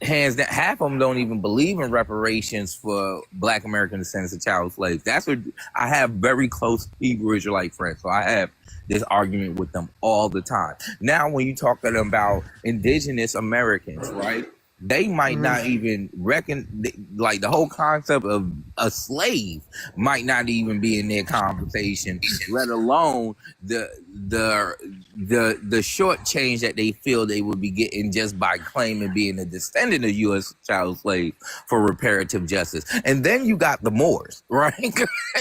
hands down. Half of them don't even believe in reparations for Black American descendants of child slaves. That's what I have very close Hebrew Israelite friends. So I have this argument with them all the time. Now, when you talking about indigenous Americans, right? They might not even reckon, like the whole concept of a slave might not even be in their conversation, let alone the short change that they feel they would be getting just by claiming being a descendant of U.S. child slave for reparative justice. And then you got the Moors, right?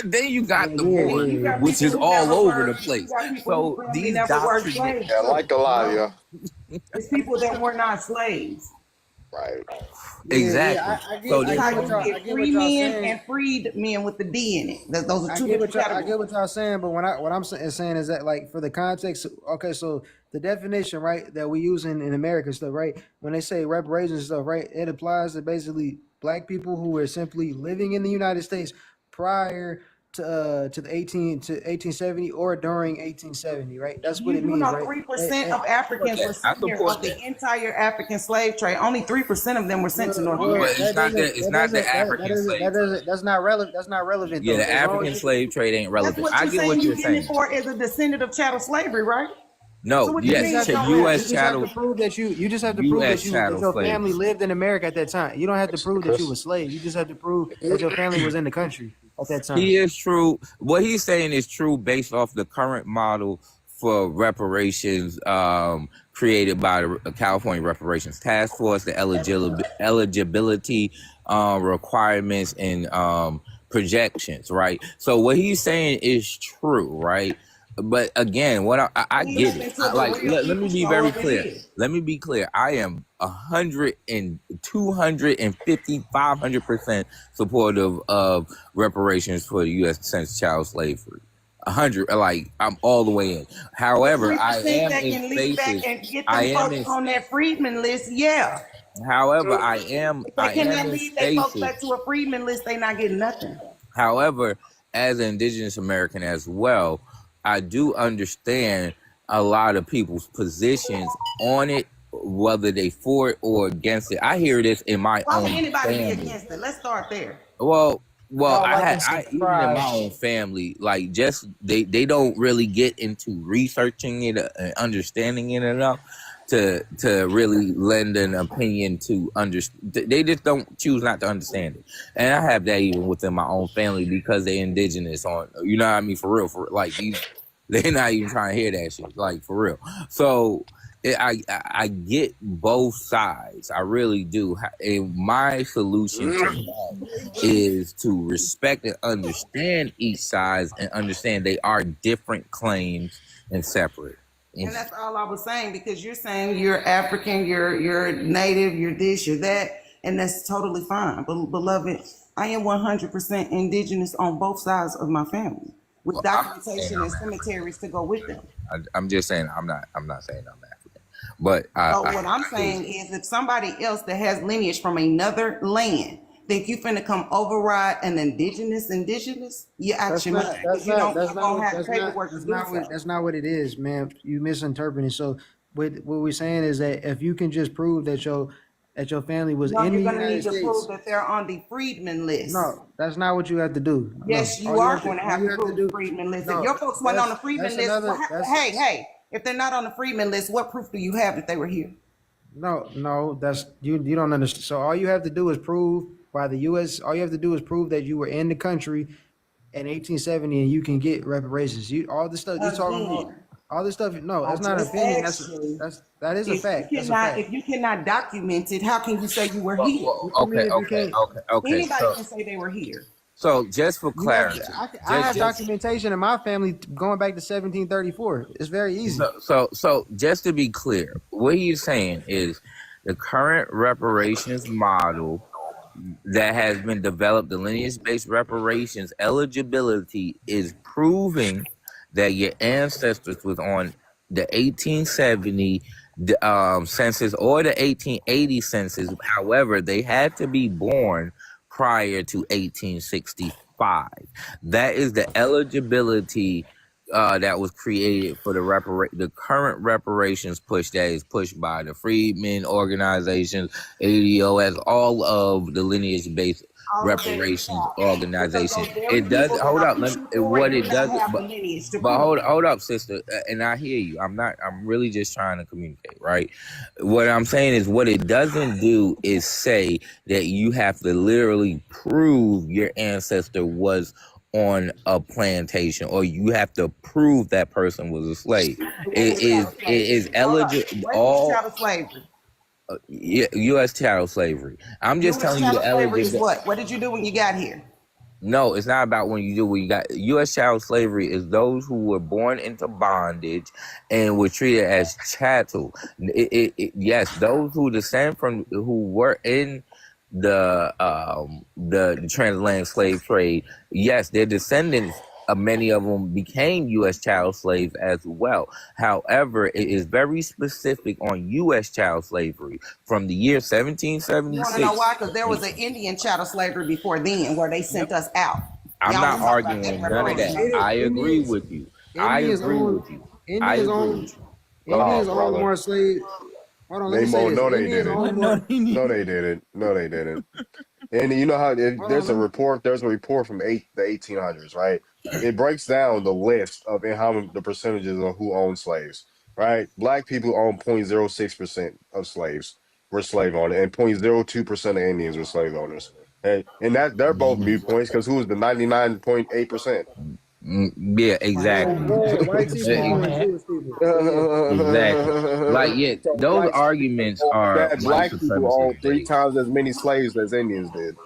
And then you got the Moors, which is all over the place. So these doctrines, Yeah, like a lot, yeah. It's people that were not slaves. Right. exactly. I get, So I they, get what y'all, I get what Free y'all men saying. and freed men with the D in it. Those are I two get what different y'all, I categories. get what y'all saying, but what I'm saying is that, like, for the context, okay, so the definition, right, that we use in America stuff, right, when they say reparations stuff, right, it applies to basically black people who were simply living in the United States prior to the 1870 or during 1870, right? That's what it You means, know, right? 3% of Africans were I sent here support of the that. entire African slave trade. Only 3% of them were sent to North Well, America. But it's not the African slave trade. that's not relevant. That's not relevant Yeah, though. the As long African as you, slave trade ain't That's relevant. what I you're get saying what you're you're getting it saying. for as a descendant of chattel slavery, right? So No, what you You mean just yes, have it to to don't prove. matter? You U.S. just have to chattel, prove that you. You just have to prove U.S. that chattel your slaves. family lived in America at that time. You don't have to prove that you were slaves. You just have to prove that your family was in the country at that time. He is true. What he's saying is true based off the current model for reparations created by the California Reparations Task Force, the eligibility requirements and projections, right? So what he's saying is true, right? But again, what I We get live it. into I, the like, real let me people be show very of it clear. is. Let me be clear. I am 250, 500% supportive of reparations for the U.S. since child slavery. 100, like I'm all the way in. However, The I 3% am that in can lead back spaces. and get I them am folks in. on that freedman list, yeah. However, I am. If they I am cannot in lead their folks spaces. back to a freedman list, they not getting nothing. However, as an indigenous American as well, I do understand a lot of people's positions on it, whether they for it or against it. I hear this in my Why would own anybody be family. against it? Let's start there. Well, Y'all I like had to I even in my subscribe. own family, like just they don't really get into researching it and understanding it enough to really lend an opinion to understand. They just don't choose not to understand it, and I have that even within my own family because they indigenous on, you know what I mean, for real, for like these, they're not even trying to hear that shit, like for real. So I get both sides. I really do. And my solution to that is to respect and understand each side and understand they are different claims and separate. And that's all I was saying, because you're saying you're African, you're native, you're this, you're that, and that's totally fine. But beloved, I am 100% indigenous on both sides of my family, with Well, I'm not saying documentation I'm and African. cemeteries to go with them. I'm just saying I'm not saying I'm African, but So what I'm saying is, if somebody else that has lineage from another land think you finna come override an indigenous, you out That's your not. mind. That's You not. don't, That's you not. don't What, have paperwork to do so. That's not what it is, man. You misinterpreting. So, what we're saying is that if you can just prove that your family was No, in you're the gonna United need to States. prove that they're on the freedman list. No, that's not what you have to do. Yes, No, you are going to have to prove the freedman list. No, If your folks weren't on the that's freedman list, another. That's hey, if they're not on the freedman list, what proof do you have that they were here? no. That's you. You don't understand. So all you have to do is prove by the U.S. All you have to do is prove that you were in the country in 1870, and you can get reparations. You all the stuff you talking about. Again, All this stuff. No, I that's not an just opinion. asked you, That is a fact. That's a fact. if you cannot document it, how can you say you were here? What you mean if you can't? Anybody can say they were here. So just for You have clarity, I have documentation in my family going back to 1734. It's very easy. So just to be clear, what he's saying is the current reparations model that has been developed, the lineage-based reparations eligibility, is proving that your ancestors was on the 1870 census or the 1880 census. However, they had to be born prior to 1860 5. That is the eligibility that was created for the current reparations push that is pushed by the freedmen organizations, ADOS, all of the lineage-based reparations organizations. It does hold up. What it does, but hold up, sister. And I hear you. I'm really just trying to communicate, right? What I'm saying is, what it doesn't do is say that you have to literally prove your ancestor was on a plantation, or you have to prove that person was a slave. It is eligible. All slavery. U.S. chattel slavery. I'm just telling you the eligibility. What did you do when you got here? No, it's not about when you do what you got. U.S. chattel slavery is those who were born into bondage and were treated as chattel. Yes, those who descend from who were in the transatlantic slave trade. Yes, their descendants. Many of them became U.S. chattel slaves as well. However, it is very specific on U.S. chattel slavery from the year 1776. You want to know why? Because there was an Indian chattel slavery before then where they sent us out. I'm not arguing none of that. I agree with you. Indians own more slaves. Hold on, let me say this. No, they didn't. No, they didn't. No, they didn't. And you know how there's a report from the 1800s, right? It breaks down the list of the percentages of who owned slaves, right? Black people own 0.06% of slaves were slave owners, and 0.02% of Indians were slave owners. And that they're both viewpoints, because who was the 99.8%? Yeah, exactly. Exactly. Like, yeah, those arguments are black people own 3 times as many slaves as Indians did.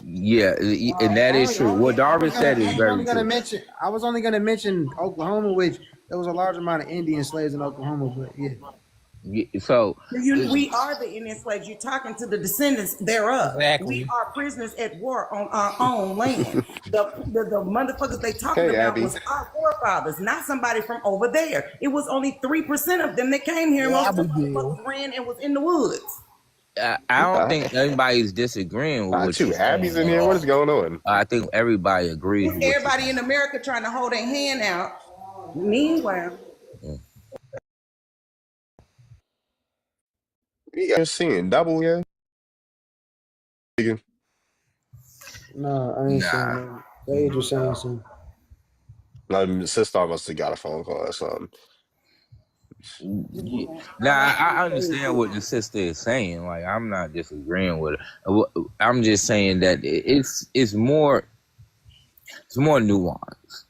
Yeah, and that is true. What Darvin said is very true. I was only going to mention Oklahoma, which there was a large amount of Indian slaves in Oklahoma, but yeah. So we are the Indian slaves. You're talking to the descendants thereof. Exactly. We are prisoners at war on our own land. the motherfuckers they talking about was our forefathers, not somebody from over there. It was only 3% of them that came here. Most of them ran and was in the woods. I don't think anybody's disagreeing with you. Abby's in here. What is going on? I think everybody agrees. Everybody in America trying to hold their hand out. Meanwhile. You guys seeing double yet? No, I ain't saying that. They just saying something. My sister must have got a phone call or something. Now I understand what the sister is saying. Like, I'm not disagreeing with her. I'm just saying that it's more nuanced.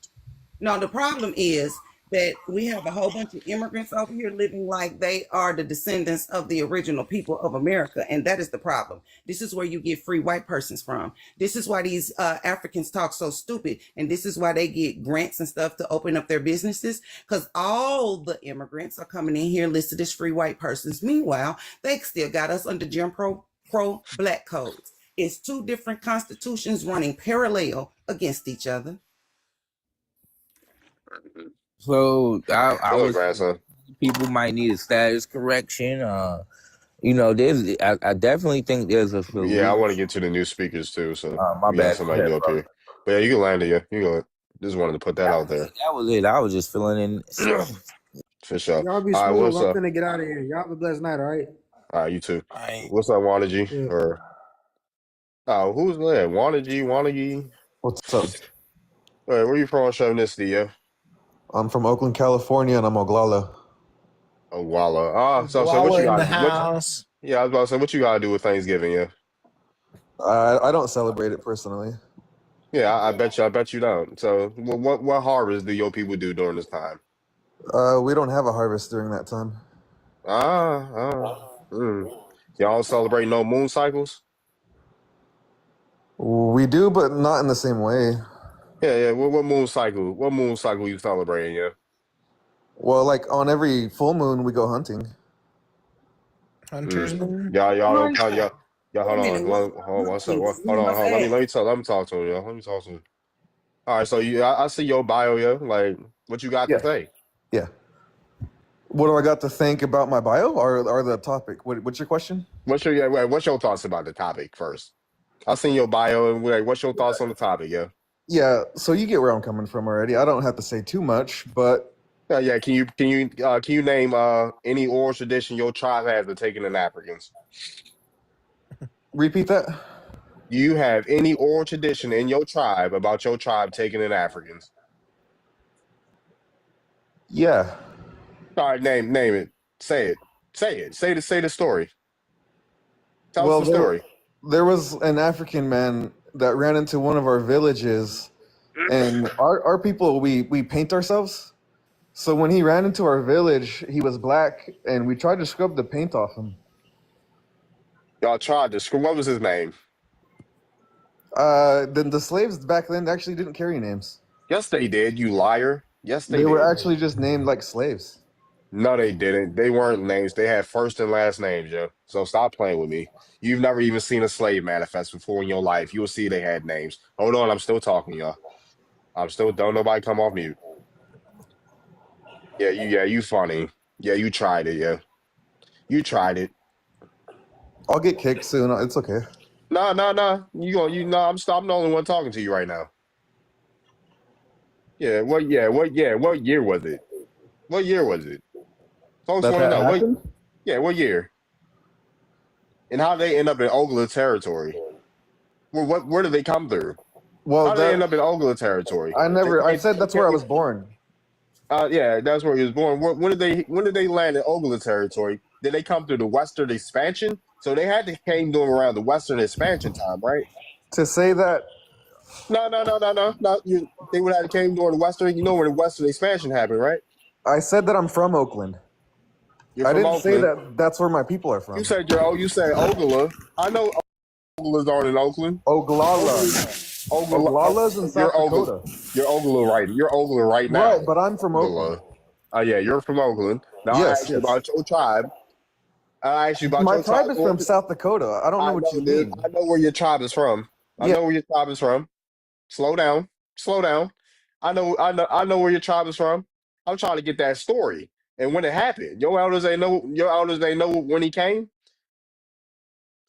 No, the problem is that we have a whole bunch of immigrants over here living like they are the descendants of the original people of America. And that is the problem. This is where you get free white persons from. This is why these Africans talk so stupid. And this is why they get grants and stuff to open up their businesses, because all the immigrants are coming in here listed as free white persons. Meanwhile, they still got us under Jim Crow black codes. It's 2 different constitutions running parallel against each other. So I was people might need a status correction. You know, I definitely think there's a solution. Yeah, I want to get to the new speakers too. So my bad. Somebody up here. But yeah, you can land it. Yeah, you go. Just wanted to put that out there. That was it. I was just filling in. For sure. Y'all be smooth. I'm gonna get out of here. Y'all have a blessed night. All right. All right, you too. What's up, Wanaji? Yeah. Who's there? Wanaji. What's up? Where you from, Chauvinisty, yeah? I'm from Oakland, California, and I'm Oglala. Oglala. So what you got? Yeah, I was about to say, what you gotta do with Thanksgiving, yeah? I don't celebrate it personally. Yeah, I bet you don't. So what harvest do your people do during this time? We don't have a harvest during that time. Y'all celebrate no moon cycles? We do, but not in the same way. Yeah. What moon cycle? What moon cycle you celebrating? Yeah. Well, like on every full moon, we go hunting. Hunters moon. Y'all don't count. Y'all hold on. Hold on. Let me talk to him. Y'all. Let me talk to him. All right. So I see your bio. Yeah. Like, what you got to say? Yeah. What do I got to think about my bio or the topic? What's your question? What's your thoughts about the topic first? I seen your bio and like, what's your thoughts on the topic? Yeah. Yeah, so you get where I'm coming from already. I don't have to say too much, but Yeah. Can you name any oral tradition your tribe has of taking in Africans? repeat that. Do you have any oral tradition in your tribe about your tribe taking in Africans? Yeah. All right, name it. Say it. Say the story. Tell us Well, the story. there was an African man that ran into one of our villages, and our people we paint ourselves. So when he ran into our village, he was black, and we tried to scrub the paint off him. Y'all tried to screw. What was his name? Then the slaves back then actually didn't carry names. Yes, they did. You liar. Yes, They they were did. actually just named like slaves. No, they didn't. They weren't names. They had first and last names, yo. So stop playing with me. You've never even seen a slave manifest before in your life. You'll see they had names. Hold on, I'm still talking, y'all. Don't nobody come off mute. Yeah, you funny. Yeah, you tried it, yeah. You tried it. I'll get kicked soon. It's okay. No. I'm the only one talking to you right now. What year was it? What year was it? Folks That want to know. happened? What year? And how they end up in Oglala territory? Where did they come through? Well, How did they end up in Oglala territory? I said that's where I was born. Yeah, that's where he was born. When did they land in Oglala territory? Did they come through the Western expansion? So they had to came doing around the Western expansion time, right? To say that. No. They would have came during the Western. You know where the Western expansion happened, right? I said that I'm from Oakland. You're I from didn't say Oakland. that that's where my people are from. You said Oglala. I know Oglalas aren't in Oakland. Oglala. Oglala's in South Dakota. You're Oglala right now. Right, but I'm from Oakland. Yeah, you're from Oakland. Now I asked you about your tribe. I asked you about my your tribe. tribe. is from South Dakota. I don't know what you mean. I know where your tribe is from. I know where your tribe is from. Slow down. I know where your tribe is from. I'm trying to get that story and when it happened. Your elders they know when he came.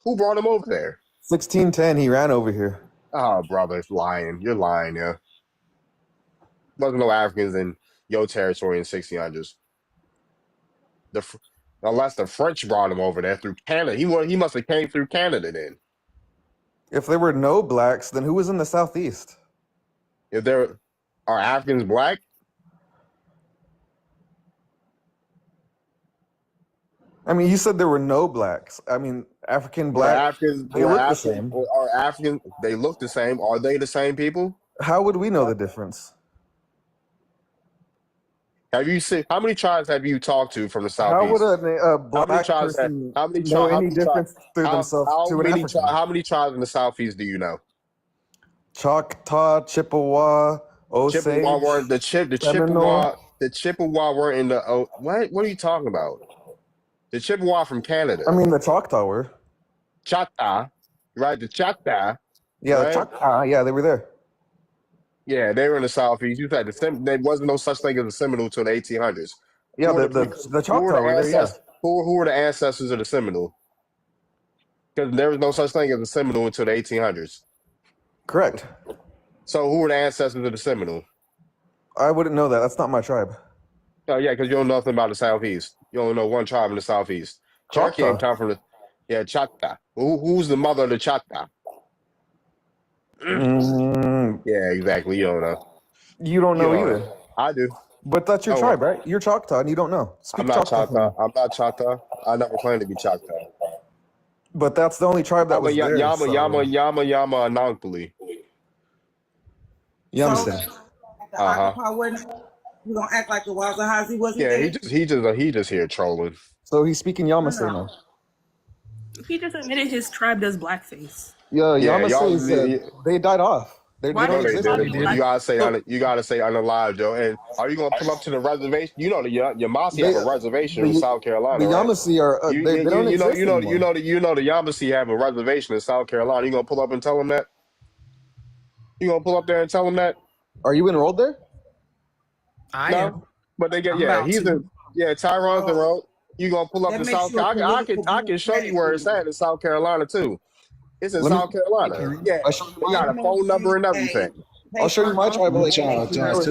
Who brought him over there? 1610. He ran over here. Oh, brother, lying. You're lying, yeah. Wasn't no Africans in your territory in 1600s. Unless the French brought him over there through Canada. He must have came through Canada then. If there were no blacks, then who was in the Southeast? If there are Africans black? I mean, you said there were no blacks. I mean, African black. They look the same. Are African? They look the same. Are they the same people? How would we know the difference? Have you seen how many tribes have you talked to from the Southeast? How would a black person know any difference through themselves to an African? How many tribes in the Southeast do you know? Choctaw, Chippewa, Osage, the Chippewa were in the what are you talking about? The Chippewa from Canada. I mean the Choctaw were. Choctaw, right? The Choctaw. Yeah, right? the Choctaw. Yeah, they were there. Yeah, they were in the Southeast. You said there wasn't no such thing as a Seminole until the 1800s. Yeah, the Choctaw were there, yeah. Who were the ancestors of the Seminole? Because there was no such thing as a Seminole until the 1800s. Correct. So who were the ancestors of the Seminole? I wouldn't know that. That's not my tribe. Oh, yeah, because you don't know nothing about the Southeast. You only know one tribe in the Southeast. Cherokee ain't come from the Choctaw. Who's the mother of the Choctaw? Yeah, exactly. You don't know. You don't know either. I do. But that's your tribe, right? You're Choctaw and you don't know. I'm not Choctaw. I'm not Choctaw. I never claimed to be Choctaw. But that's the only tribe that was there. Yama Anonkpuli. Yamase. We're gonna act like the Wazahazi wasn't Yeah, there. he just here trolling. So he's speaking Yamase now. He just admitted his tribe does blackface. Yeah, Yamase they died off. They don't exist anymore. You gotta say unalive, Joe. And are you gonna pull up to the reservation? You know the Yamasee have a reservation in South Carolina. The Yamasee are they don't exist anymore. You know the Yamasee have a reservation in South Carolina. You gonna pull up and tell them that? You gonna pull up there and tell them that? Are you enrolled there? I am. But they get Tyron's enrolled. You gonna pull up to South Carolina? I can show you where it's at in South Carolina too. It's in Let me. South Carolina. Yeah, I'll show you they got a my. phone number and everything. I'll show you my tribal ID.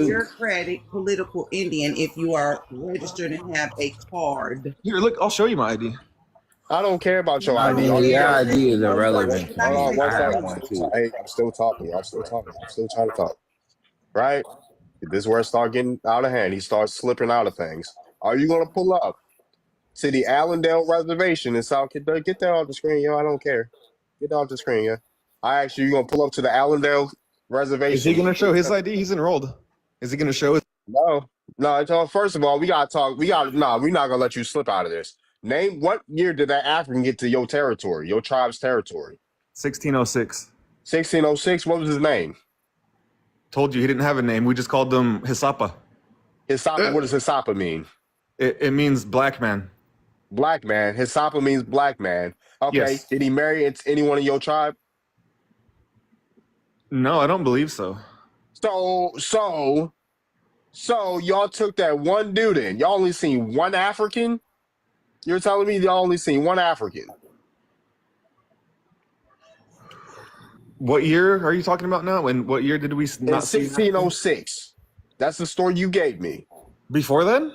Bureaucratic political Indian if you are registered and have a card. Here, look. I'll show you my ID. I don't care about your I ID. mean, All you your care. idea is irrelevant to Hold me. on one I have second. one too. Hey, I'm still talking. I'm still talking. I'm still trying to talk. Right? This is where it starts getting out of hand. He starts slipping out of things. Are you going to pull up to the Allendale Reservation in South Carolina? Get that off the screen, yo. I don't care. Get that off the screen, yo. I actually, you going to pull up to the Allendale Reservation? Is he gonna show his ID? He's enrolled. Is he gonna show it? No. It's all, first of all, we got to talk. We're not going to let you slip out of this. Name what year did that African get to your territory, your tribe's territory? 1606. 1606. What was his name? Told you he didn't have a name. We just called him Hisapa. Hisapa. What does Hisapa mean? It means black man. Black man. Hisapa means black man. Okay. Yes. Did he marry anyone in your tribe? No, I don't believe so. So y'all took that one dude in. Y'all only seen one African? You're telling me y'all only seen one African? What year are you talking about now? And what year did we In not see? 1606. That's the story you gave me. Before then?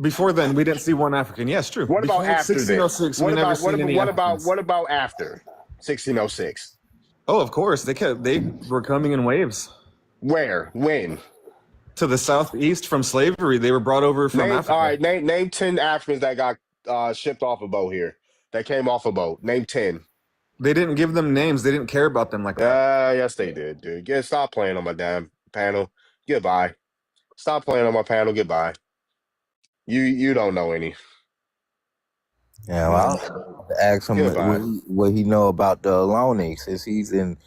Before then, we didn't see one African. Yes, true. What about Before after this? 1606, we never seen any Africans. What about after 1606? Oh, of course. They were coming in waves. Where? When? To the southeast from slavery. They were brought over from Africa. All right, name 10 Africans that got shipped off a boat here. That came off a boat. Name 10. They didn't give them names. They didn't care about them like that. Yes, they did, dude. Yeah, stop playing on my damn panel. Goodbye. Stop playing on my panel. Goodbye. You don't know any. Yeah, well, I'll ask him what he know about the Ohlone since he's in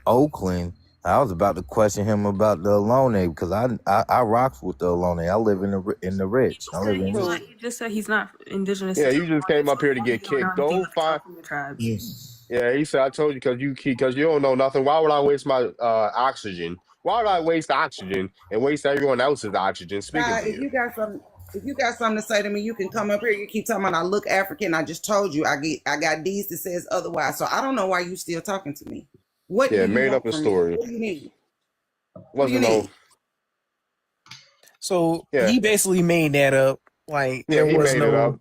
Oakland. I was about to question him about the Ohlone because I rocks with the Ohlone. I live in the rich. I live in He just said he's not indigenous. Yeah, you just came up here to get kicked. Don't find. Yeah, he said I told you because you don't know nothing. Why would I waste my oxygen? Why would I waste oxygen and waste everyone else's oxygen? Speaking to If you. you got something to say to me, you can come up here. You keep talking about I look African. I just told you I got deeds that says otherwise. So I don't know why you still talking to me. What? Yeah, do you made want up a from me? story. What do you need? Wasn't no. So Yeah. he basically made that up. Like Yeah, there he was made it no up.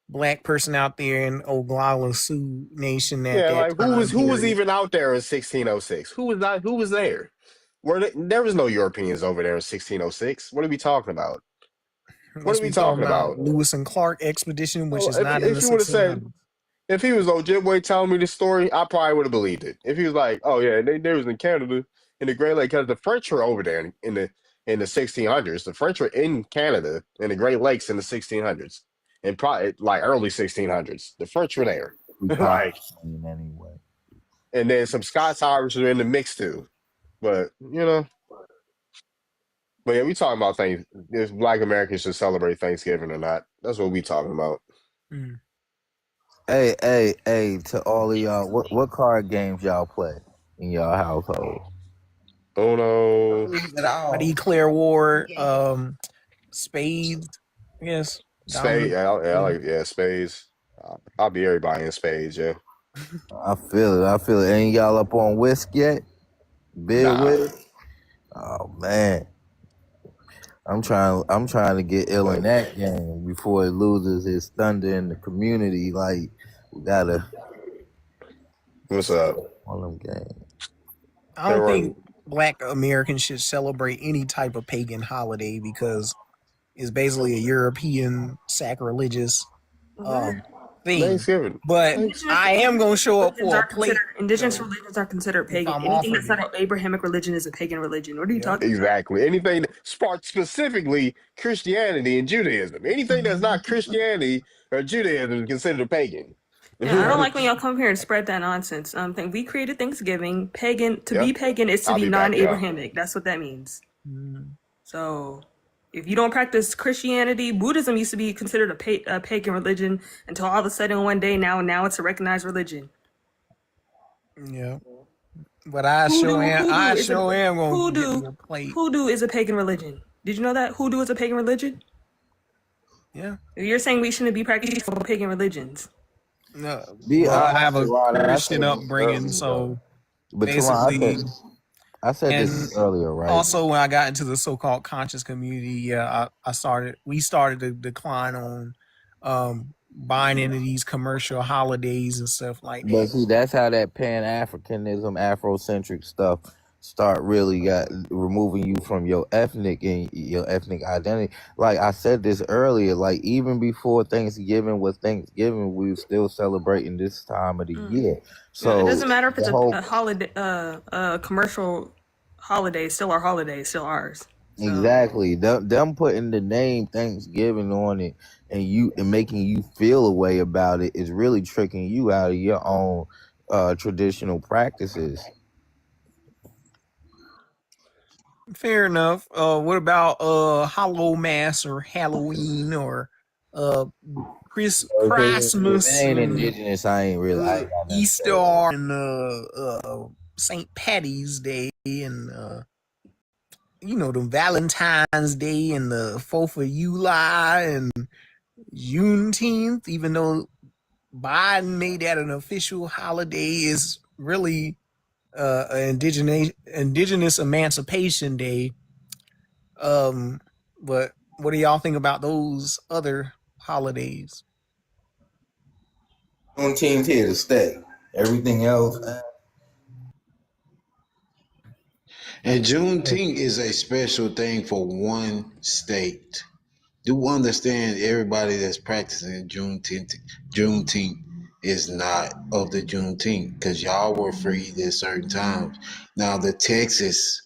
black person out there in Oglala Sioux Nation at Yeah, that like time. who was period. even out there in 1606? Who was there? There was no Europeans over there in 1606. What are we talking about? What Unless are we we talking about? Lewis and Clark expedition, which is If, not in the if you would have said, 1600s. if he was Ojibwe telling me the story, I probably would have believed it. If he was like, "Oh yeah, they was in Canada in the Great Lake," because the French were over there in the 1600s. The French were in Canada in the Great Lakes in the 1600s, and probably like early 1600s. The French were there, like, anyway. and then some Scots Irish were in the mix too. But but yeah, we talking about things. If Black Americans should celebrate Thanksgiving or not, that's what we talking about. Hey, to all of y'all, what card games y'all play in y'all household? Uno. I declare war, spades, yes. Spades, I like spades. I'll be everybody in spades, yeah. I feel it. Ain't y'all up on whisk yet? Big whisk? Oh man. I'm trying to get ill in that game before it loses its thunder in the community. Like we gotta. What's up? One of them games. I don't think Black Americans should celebrate any type of pagan holiday because it's basically a European sacrilegious thing. Thanksgiving. But I am gonna show up for a plate. Indigenous religions are considered pagan. Anything that's not an Abrahamic religion is a pagan religion. What are you talking about? Exactly. Anything specifically Christianity and Judaism. Anything that's not Christianity or Judaism is considered pagan. Yeah, I don't like when y'all come here and spread that nonsense. We created Thanksgiving. Pagan be pagan is to I'll be be back, yeah. non-Abrahamic. That's what that means. So if you don't practice Christianity, Buddhism used to be considered a pagan religion until all of a sudden one day now it's a recognized religion. Yeah. But I sure am gonna give you a plate. Hoodoo is a pagan religion. Did you know that? Hoodoo is a pagan religion? Yeah. You're saying we shouldn't be practicing pagan religions. Well, I have a Teron, I Christian said this upbringing, earlier, so but basically, I said and this earlier, right? also when I got into the so-called conscious community, we started to decline on buying into these commercial holidays and stuff like But that. see, that's how that Pan-Africanism, Afrocentric stuff got removing you from your ethnic and your ethnic identity. Like I said this earlier, like even before Thanksgiving was Thanksgiving, we were still celebrating this time of the year. So it doesn't matter if it's the whole a holiday, commercial holiday. Still our holiday, still ours. So, exactly them putting the name Thanksgiving on it and making you feel a way about it is really tricking you out of your own traditional practices. Fair enough. What about Hollow Mass or Halloween or Christmas If it ain't and indigenous, I ain't got nothing to Easter say. and St. Patty's Day and the Valentine's Day and the 4th of July and Juneteenth, even though Biden made that an official holiday, is really an indigenous emancipation day. But what do y'all think about those other holidays? Juneteenth here to stay. Everything else. And Juneteenth is a special thing for one state. Do understand everybody that's practicing Juneteenth is not of the Juneteenth because y'all were freed at certain times. Now the Texas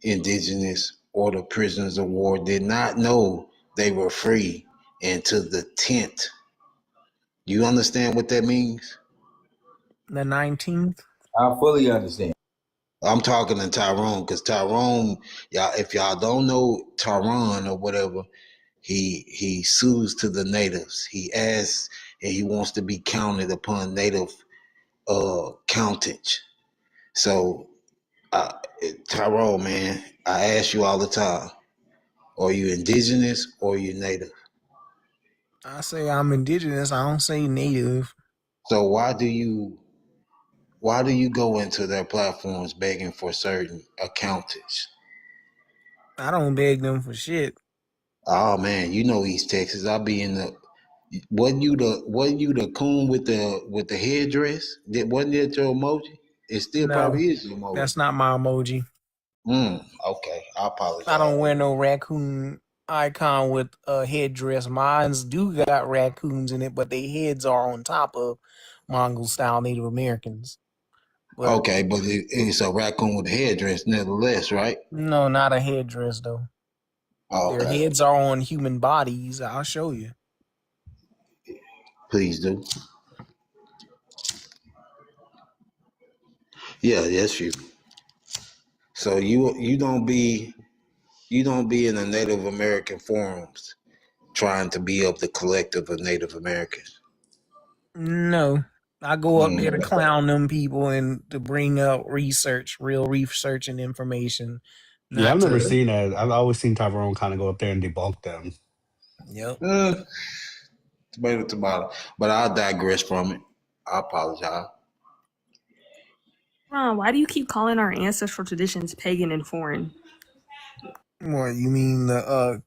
indigenous or the prisoners of war did not know they were free until the 10th. You understand what that means? The 19th? I fully understand. I'm talking to Tyrone because Tyrone, y'all, if y'all don't know Tyrone or whatever, he sues to the natives. He asks and he wants to be counted upon native countage. So Tyrone, man, I ask you all the time, are you indigenous or are you native? I say I'm indigenous. I don't say native. So why do you go into their platforms begging for certain accountage? I don't beg them for shit. Oh man, you know East Texas. I'll be in the. Wasn't you the coon with the headdress? Wasn't that your emoji? It still No, probably is your emoji. that's not my emoji. Okay, I apologize. I don't wear no raccoon icon with a headdress. Mine's do got raccoons in it, but their heads are on top of Mongol style Native Americans. But okay, but it's a raccoon with a headdress, nevertheless, right? no, not a headdress though. Oh, their okay. heads are on human bodies. I'll show you. Please do. Yeah, that's you. So you don't be in the Native American forums trying to be of the collective of Native Americans. No, I go up there to clown them people and to bring up real research and information. Yeah, I've never seen that. I've always seen Tyrone kind of go up there and debunk them. Yep. Tomato. But I'll digress from it. I apologize. Ron, why do you keep calling our ancestral traditions pagan and foreign? What you mean the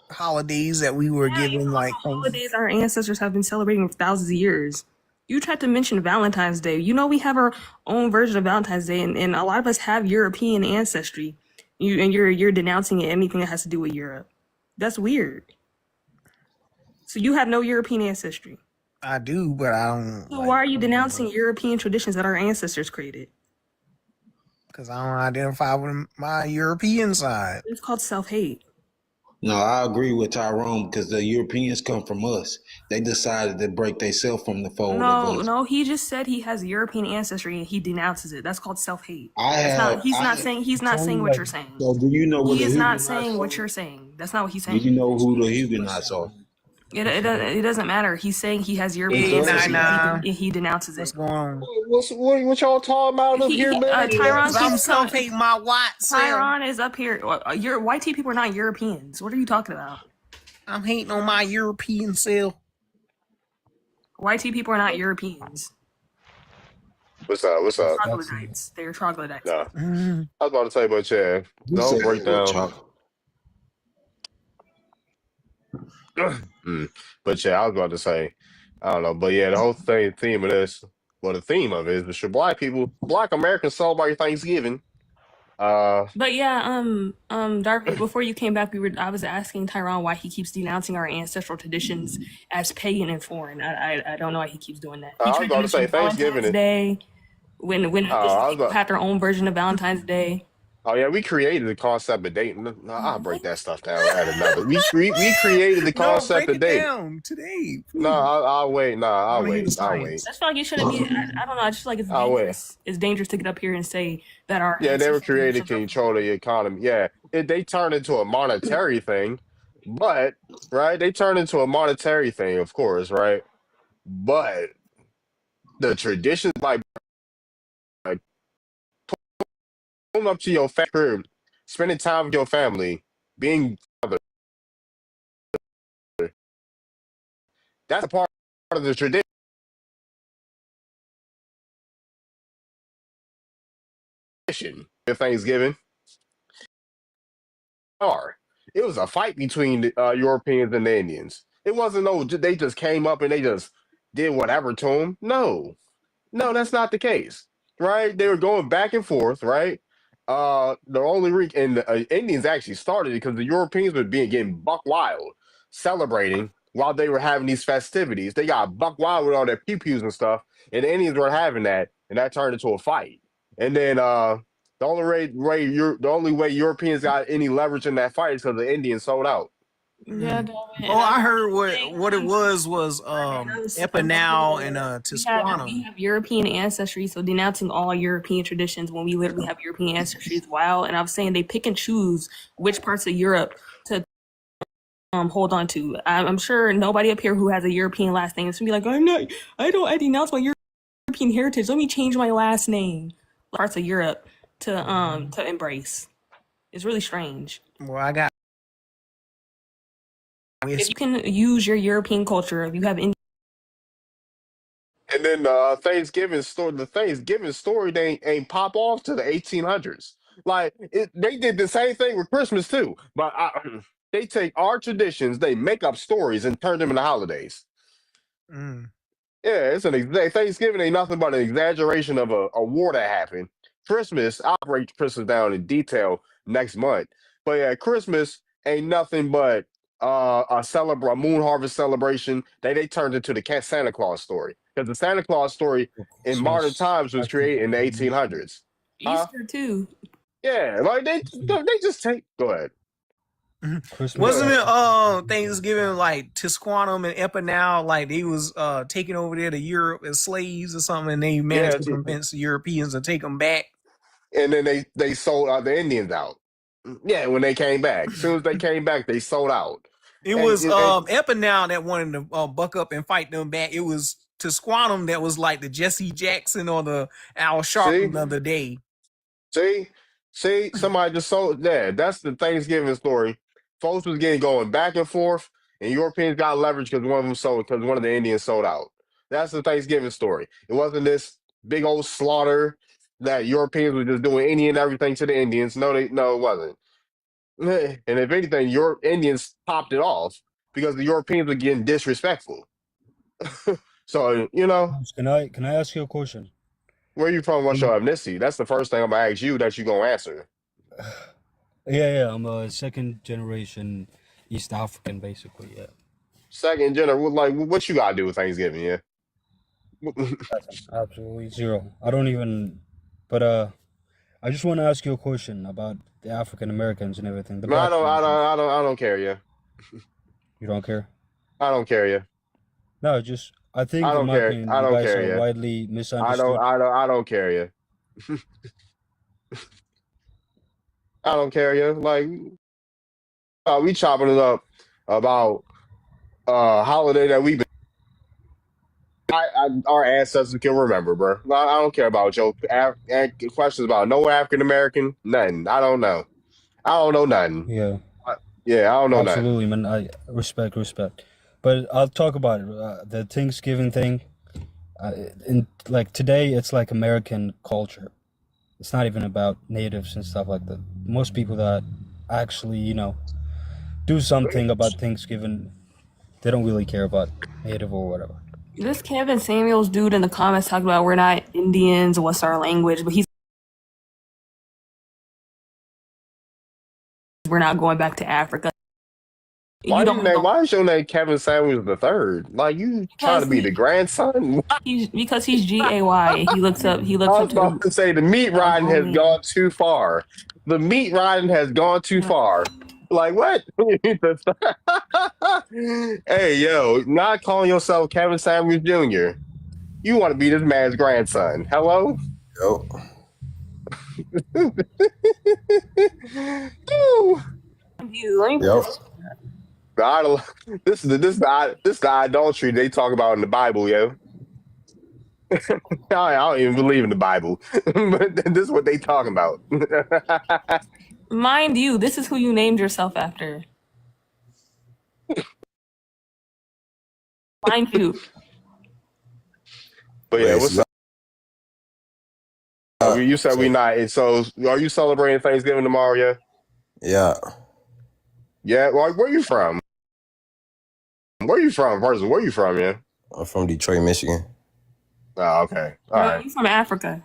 holidays that we were given, like holidays our ancestors have been celebrating for thousands of years? You tried to mention Valentine's Day. You know we have our own version of Valentine's Day, and a lot of us have European ancestry. You're denouncing anything that has to do with Europe. That's weird. So you have no European ancestry. I do, but I don't. So why are you denouncing European traditions that our ancestors created? Because I don't identify with my European side. It's called self-hate. No, I agree with Tyrone because the Europeans come from us. They decided to break themselves from the fold of us. No, he just said he has European ancestry and he denounces it. That's called self-hate. He's not saying what you're saying. So do you know what he is not saying what you're saying. That's not what he's saying. Do you know who the Huguenots are? It doesn't matter. He's saying he has European ancestry. He denounces it. What's going on? What y'all talking about up here, man? Tyron I'm self-hating my white self. Tyron is up here. Your white people are not Europeans. What are you talking about? I'm hating on my European self. White tea people are not Europeans. What's up? What's up? Troglodytes. They're troglodytes. No, I was about to say, but yeah, the whole breakdown. But yeah, I was about to say, I don't know, but yeah, the whole theme of this, well, the theme of it is, should Black Americans celebrate Thanksgiving? But yeah, Darby, before you came back, I was asking Tyrone why he keeps denouncing our ancestral traditions as pagan and foreign. I don't know why he keeps doing that. He I was about to say Thanksgiving Day, when people have their own version of Valentine's Day. Oh yeah, we created the concept of dating. No, I'll break that stuff down at another. We created the concept of dating. Down today. No, I'll wait. No, I'll wait. I just feel like you shouldn't be. I don't know. I just feel like it's dangerous. It's dangerous to get up here and say that our they were created to control the economy. Yeah, they turned into a monetary thing, but right, they turned into a monetary thing, of course, right? But the traditions, like pulling up to your family, spending time with your family, being that's a part of the tradition. Of Thanksgiving, it was a fight between the Europeans and the Indians. It wasn't they just came up and they just did whatever to them. No, that's not the case, right? They were going back and forth, right? The only and the Indians actually started it because the Europeans were getting buck wild, celebrating while they were having these festivities. They got buck wild with all their pew-pews and stuff, and the Indians were having that, and that turned into a fight. And then the only way Europeans got any leverage in that fight is because the Indians sold out. Yeah. I heard what it was Epinal and Tisquantum. We have European ancestry, so denouncing all European traditions when we literally have European ancestry is wild. And I was saying they pick and choose which parts of Europe to hold on to. I'm sure nobody up here who has a European last name is gonna be like, I denounce my European heritage. Let me change my last name. Parts of Europe to embrace. It's really strange. Well, I got. If you can use your European culture, if you have Indian. And then the Thanksgiving story, they ain't pop off to the 1800s. Like they did the same thing with Christmas too, but they take our traditions, they make up stories and turn them into holidays. Yeah, Thanksgiving ain't nothing but an exaggeration of a war that happened. Christmas, I'll break Christmas down in detail next month. But yeah, Christmas ain't nothing but a moon harvest celebration that they turned into the Santa Claus story. Because the Santa Claus story in modern times was created in the 1800s. Easter too. Yeah, like they just take. Go ahead. Wasn't it Thanksgiving like Tisquantum and Epinal, like they was taking over there to Europe as slaves or something, and they managed to convince the Europeans to take them back. And then they sold the Indians out. Yeah, when they came back. As soon as they came back, they sold out. It was Epinal that wanted to buck up and fight them back. It was Tisquantum that was like the Jesse Jackson or the Al Sharpton of the day. See, somebody just sold. Yeah, that's the Thanksgiving story. Folks was going back and forth, and Europeans got leverage because one of the Indians sold out. That's the Thanksgiving story. It wasn't this big old slaughter that Europeans were just doing any and everything to the Indians. No, it wasn't. And if anything, Indians popped it off because the Europeans were getting disrespectful. So, Can I ask you a question? Where are you from? What's your ethnicity? That's the first thing I'm gonna ask you that you're gonna answer. Yeah, I'm a second generation East African, basically. Yeah. Second generation, like what you gotta do with Thanksgiving? Yeah. Absolutely zero. I don't even. But I just want to ask you a question about the African Americans and everything. No, I don't care. Yeah. You don't care? I don't care. Yeah. No, just I think I don't care. I don't care. Yeah. Widely misunderstood. I don't care. Yeah. I don't care. Yeah. Like we chopping it up about holiday that we've been. Our ancestors can remember, bro. I don't care about your questions about no African American, nothing. I don't know. I don't know nothing. Yeah. I don't know Absolutely, man. I respect. But I'll talk about it. The Thanksgiving thing. In like today, it's like American culture. It's not even about natives and stuff like that. Most people that actually, do something about Thanksgiving, they don't really care about native or whatever. This Kevin Samuels dude in the comments talking about we're not Indians, what's our language, but we're not going back to Africa. Why is your name Kevin Samuels the third? Like you trying to be the grandson? Because he's GAY. He looks up. I was about to say the meat riding has gone too far. The meat riding has gone too far. Like what? Hey yo, not calling yourself Kevin Samuels Jr. You want to be this man's grandson? Hello? Yep. This is the idolatry they talk about in the Bible, yo. I don't even believe in the Bible, but this is what they talking about. Mind you, this is who you named yourself after. Mind you. But yeah, what's up? You said we not. So, are you celebrating Thanksgiving tomorrow? Yeah. Yeah. Yeah. Like, where you from? Where you from, person? Where you from, yeah? I'm from Detroit, Michigan. Oh, okay. All right. You from Africa.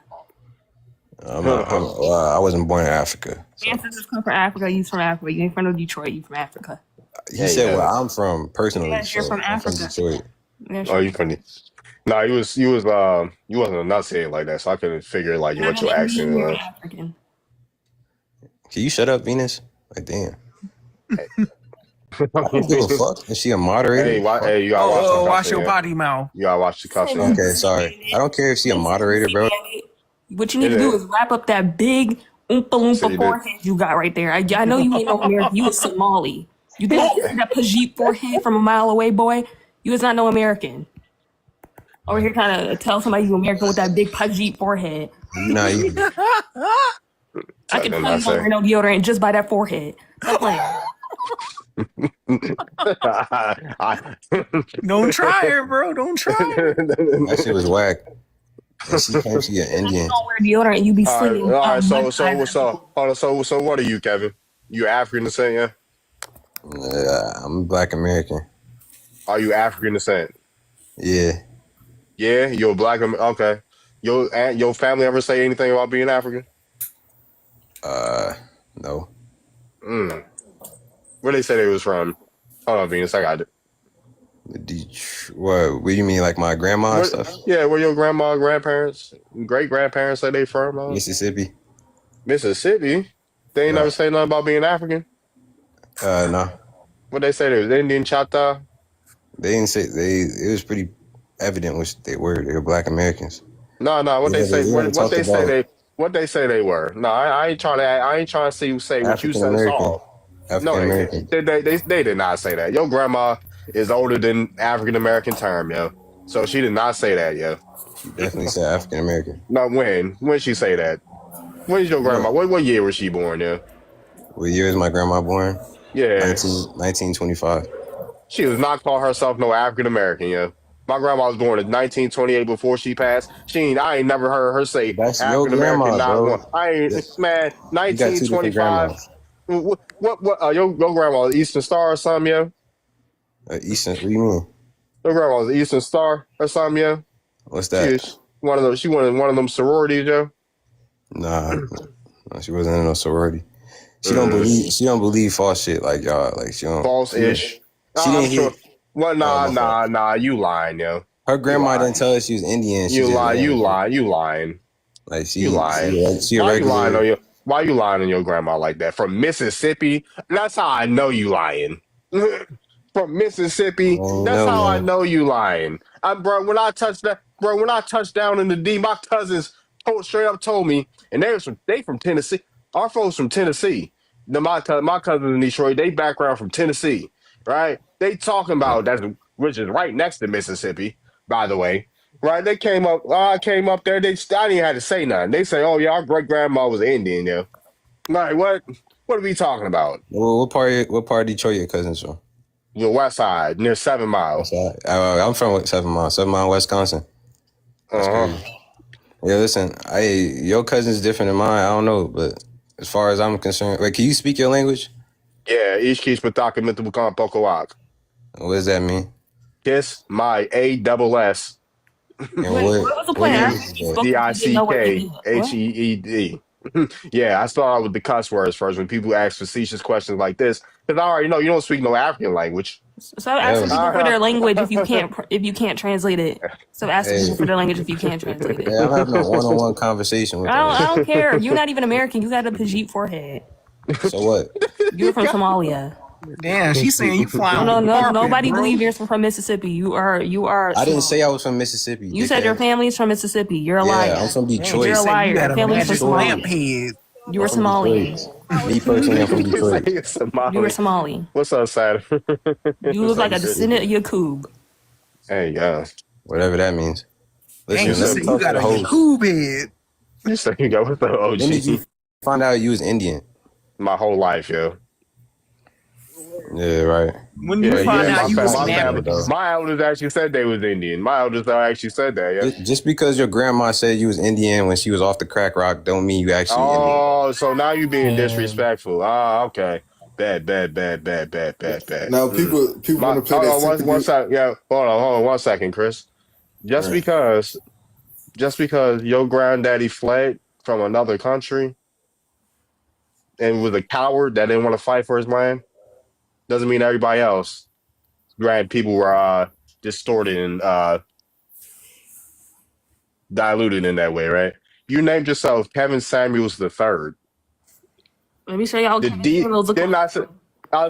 I wasn't born in Africa. Ancestors come from Africa. You from Africa. You ain't from Detroit. You from Africa. He said where I'm from personally. Yes, you're so from I'm from Africa. Detroit. Yes, Oh, you from? No, you wasn't enunciating like that, so I couldn't figure like what your accent was. African. Can you shut up, Venus? Like damn. I don't give a fuck. Is she a moderator? Hey, you gotta watch your potty mouth. You gotta watch the cussing. Okay, sorry. I don't care if she a moderator, bro. What you need to do is wrap up that big oompa loompa forehead you got right there. I know you ain't no American. You was Somali. You think that Pajit forehead from a mile away, boy? You was not no American. Over here trying to tell somebody you American with that big Pajit forehead. Nah, you. I can tell you don't wear no deodorant just by that forehead. Stop playing. Don't try it, bro. Don't try it. That shit was whack. And she claims she an Indian. You don't wear deodorant, you be slinging. All right. So what are you, Kevin? You African descent, yeah? I'm Black American. Are you African descent? Yeah. Yeah, you're Black. Okay. Your family ever say anything about being African? No. Where they say they was from? Hold on, Venus, I got it. What do you mean, like my grandma and stuff? Yeah, where your grandma, grandparents, great grandparents say they from? Mississippi. Mississippi? They ain't never say nothing about being African? No. What they say they was Indian, Choctaw? They didn't say it was pretty evident which they were. They were Black Americans. No, what they say? What they say they were? No, I ain't trying to see you say what you said. No, they did not say that. Your grandma is older than African American term, yo. So she did not say that, yo. She definitely said African American. No, when she say that? When is your grandma? What year was she born, yo? What year is my grandma born? Yeah, 1925. She does not call herself no African American, yo. My grandma was born in 1928 before she passed. I ain't never heard her say African American. Not one. Man, 1925. What your grandma Eastern Star or something, yo? Eastern? What do you mean? Your grandma was Eastern Star or something, yo? What's that? She went in one of them sororities, yo. Nah, she wasn't in no sorority. She don't believe false shit like y'all. Like she don't false-ish. She didn't hear. What? Nah. You lying, yo. Her grandma didn't tell her she was Indian. You lying. Like you lying. She a regular. Why you lying on your grandma like that? From Mississippi? That's how I know you lying. From Mississippi? That's how I know you lying. Bro, when I touched down in the D, my cousins straight up told me, and they from Tennessee. Our folks from Tennessee. My cousins in Detroit, they background from Tennessee, right? They talking about which is right next to Mississippi, by the way. Right? They came up. I came up there. I didn't even have to say nothing. They say, "Oh yeah, our great grandma was Indian." Yeah. Like what? What are we talking about? Well, what part of Detroit your cousins from? The west side, near 7 Mile. I'm from 7 Mile, 7 Mile, Wisconsin. That's crazy. Yeah, listen, your cousin's different than mine. I don't know, but as far as I'm concerned, like, can you speak your language? Yeah, Ishkish Pataka Mitabukan Pokoak. What does that mean? Kiss my ASS. And what was the plan? DICKHEED. Yeah, I start out with the cuss words first when people ask facetious questions like this, because I already know you don't speak no African language. So asking people for their language if you can't translate it. So asking people for their language if you can't translate it. I'm having a one-on-one conversation with I don't care. You're not even American. You got a Pajit forehead. So what? You're from Somalia. Damn, she's saying you fly on No, the carpet, nobody bro. believes you're from Mississippi. You are. I didn't say I was from Mississippi. You said your family's from Mississippi. You're a liar. Yeah, I'm from Detroit. You're a liar. You got Your a family's from magic lamp Somalia. head. You were Somalian. Me personally, I'm from Detroit. You were Somali. What's up, Sad? You look like a descendant of Yakub. Hey, yeah. Whatever that means. Listen, Dang, let me you talk got to a the host. Yakub head. You say you got what's the OG? When did you find out you was Indian? My whole life, yo. Yeah, right. When you find out you was married. My elders actually said they was Indian. My elders actually said that, yeah. Just because your grandma said you was Indian when she was off the crack rock, don't mean you actually Indian. Oh, so now you being disrespectful. Ah, okay. Bad. Now people want to play that. Hold on, one second. Yeah, hold on 1 second, Chris. Just because your granddaddy fled from another country and was a coward that didn't want to fight for his land, doesn't mean everybody else. Granted, people were distorted and diluted in that way, right? You named yourself Kevin Samuels III. Let me show y'all. I was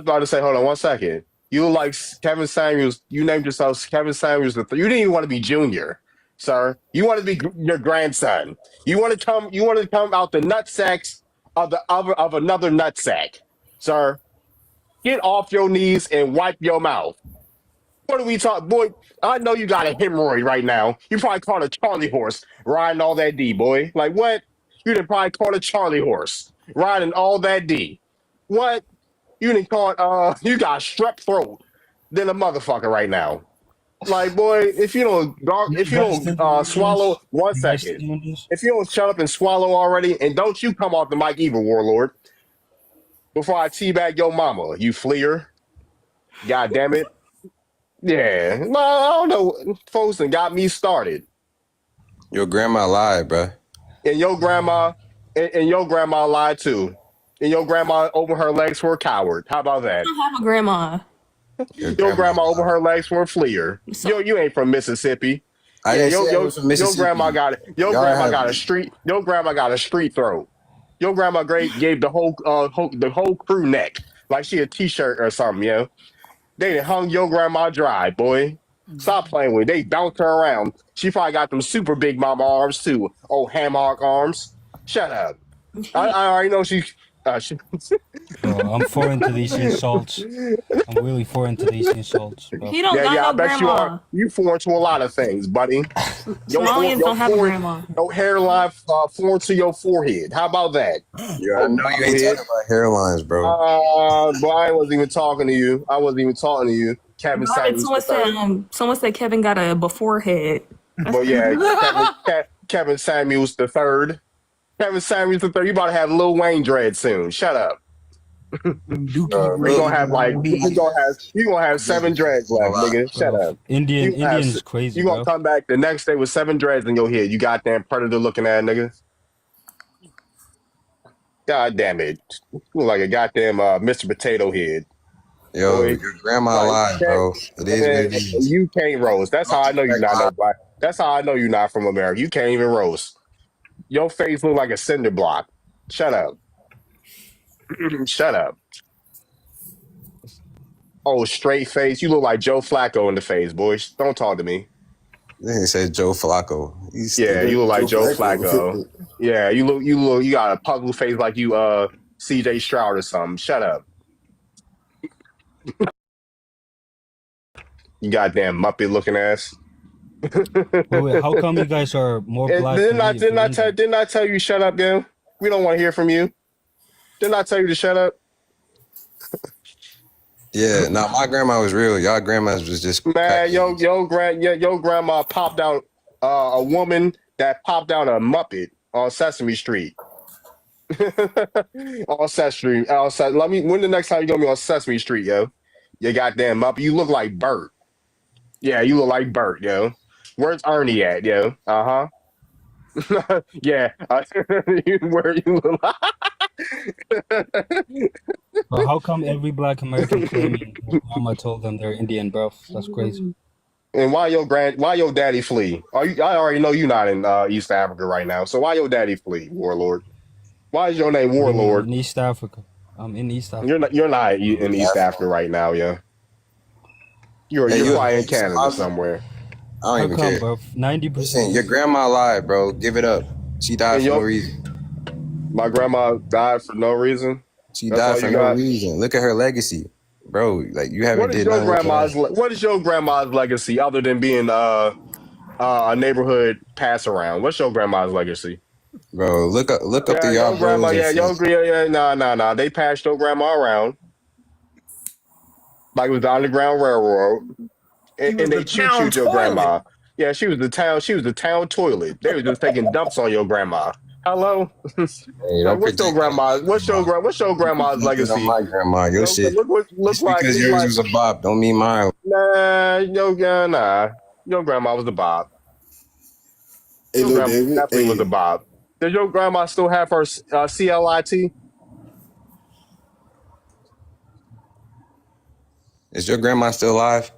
about to say, hold on 1 second. You look like Kevin Samuels. You named yourself Kevin Samuels III. You didn't even want to be junior, sir. You want to be your grandson. You want to come out the nutsacks of another nutsack, sir. Get off your knees and wipe your mouth. What are we talking, boy? I know you got a hemorrhoid right now. You probably caught a Charlie horse riding all that D, boy. Like what? You done probably caught a Charlie horse riding all that D. What? You done caught you got strep throat than a motherfucker right now. Like boy, if you don't swallow 1 second, if you don't shut up and swallow already, and don't you come off the mic either, Warlord. Before I teabag your mama, you fleer. God damn it. Yeah. Well, I don't know. Folks done got me started. Your grandma lied, bro. And your grandma lied too. And your grandma over her legs for a coward. How about that? I don't have a grandma. Your grandma over her legs for a fleer. You ain't from Mississippi. I didn't say I was from Mississippi. Your grandma got it. Your grandma got a street throat. Your grandma gave the whole crew neck like she a t-shirt or something, yo. They done hung your grandma dry, boy. Stop playing with it. They bounced her around. She probably got them super big mama arms too. Oh, hammock arms. Shut up. I already know she. Bro, I'm foreign to these insults. I'm really foreign to these insults, bro. He don't got no I bet grandma. you are. You foreign to a lot of things, buddy. Somalians don't have a grandma. No hairline foreign to your forehead. How about that? Yeah, I know you ain't talking about hairlines, bro. But I wasn't even talking to you. Kevin Samuels. Someone said Kevin got a before head. But yeah, Kevin Samuels the third. Kevin Samuels the third. You about to have Lil Wayne dread soon. Shut up. You gonna have 7 dreads left, nigga. Shut up. Indian's crazy. You gonna come back the next day with 7 dreads in your head. You goddamn predator looking at nigga. God damn it. You look like a goddamn Mr. Potato Head. Yo, boy, your grandma lied, bro. It is what it is. You can't roast. That's how I know you're not nobody. That's how I know you're not from America. You can't even roast. Your face look like a cinder block. Shut up. Shut up. Oh, straight face. You look like Joe Flacco in the face, boys. Don't talk to me. They said Joe Flacco. Yeah, you look like Joe Flacco. Yeah, you got a puzzle face like you CJ Stroud or something. Shut up. You goddamn Muppet looking ass. Wait, how come you guys are more black? Didn't I tell you shut up, yo? We don't want to hear from you. Didn't I tell you to shut up? Yeah, no, my grandma was real. Y'all grandmas was just Man, your grandma popped out a woman that popped out a Muppet on Sesame Street. On Sesame Street. When the next time you gonna be on Sesame Street, yo? You goddamn Muppet. You look like Bert. Yeah, you look like Bert, yo. Where's Ernie at, yo? Uh-huh. Yeah. Where you look like. But how come every black American claiming their grandma told them they're Indian, bro? That's crazy. And why your daddy flee? I already know you're not in East Africa right now. So why your daddy flee, Warlord? Why is your name What do you mean, Warlord? in East Africa. I'm in East Africa. You're not in East Africa right now, yeah. You're probably in Canada somewhere. I don't How even come, care. bro? 90%. Listen, your grandma lied, bro. Give it up. She died And for no your reason. my grandma died for no reason. She That's died all for you no got. reason. Look at her legacy, bro. Like you haven't did nothing with your life. What is your grandma's legacy other than being a neighborhood pass around? What's your grandma's legacy? Bro, look up Yeah, the your y'all grandma. bros and Yeah, see. nah. They passed your grandma around like it was the Underground Railroad, He was and the they choo town chooed your toilet. grandma. Yeah, she was the town. She was the town toilet. They were just taking dumps on your grandma. Hello. Hey, don't What's your project that. grandma? What's your grandma's Look at on legacy? my grandma. Your shit. Look Just because yours was a bop, don't mean mine. nah. Your grandma was a Bob. Hey, Your little grandma David. definitely was a Hey, Bob. Does your grandma still have her CLIT? Is your grandma still alive?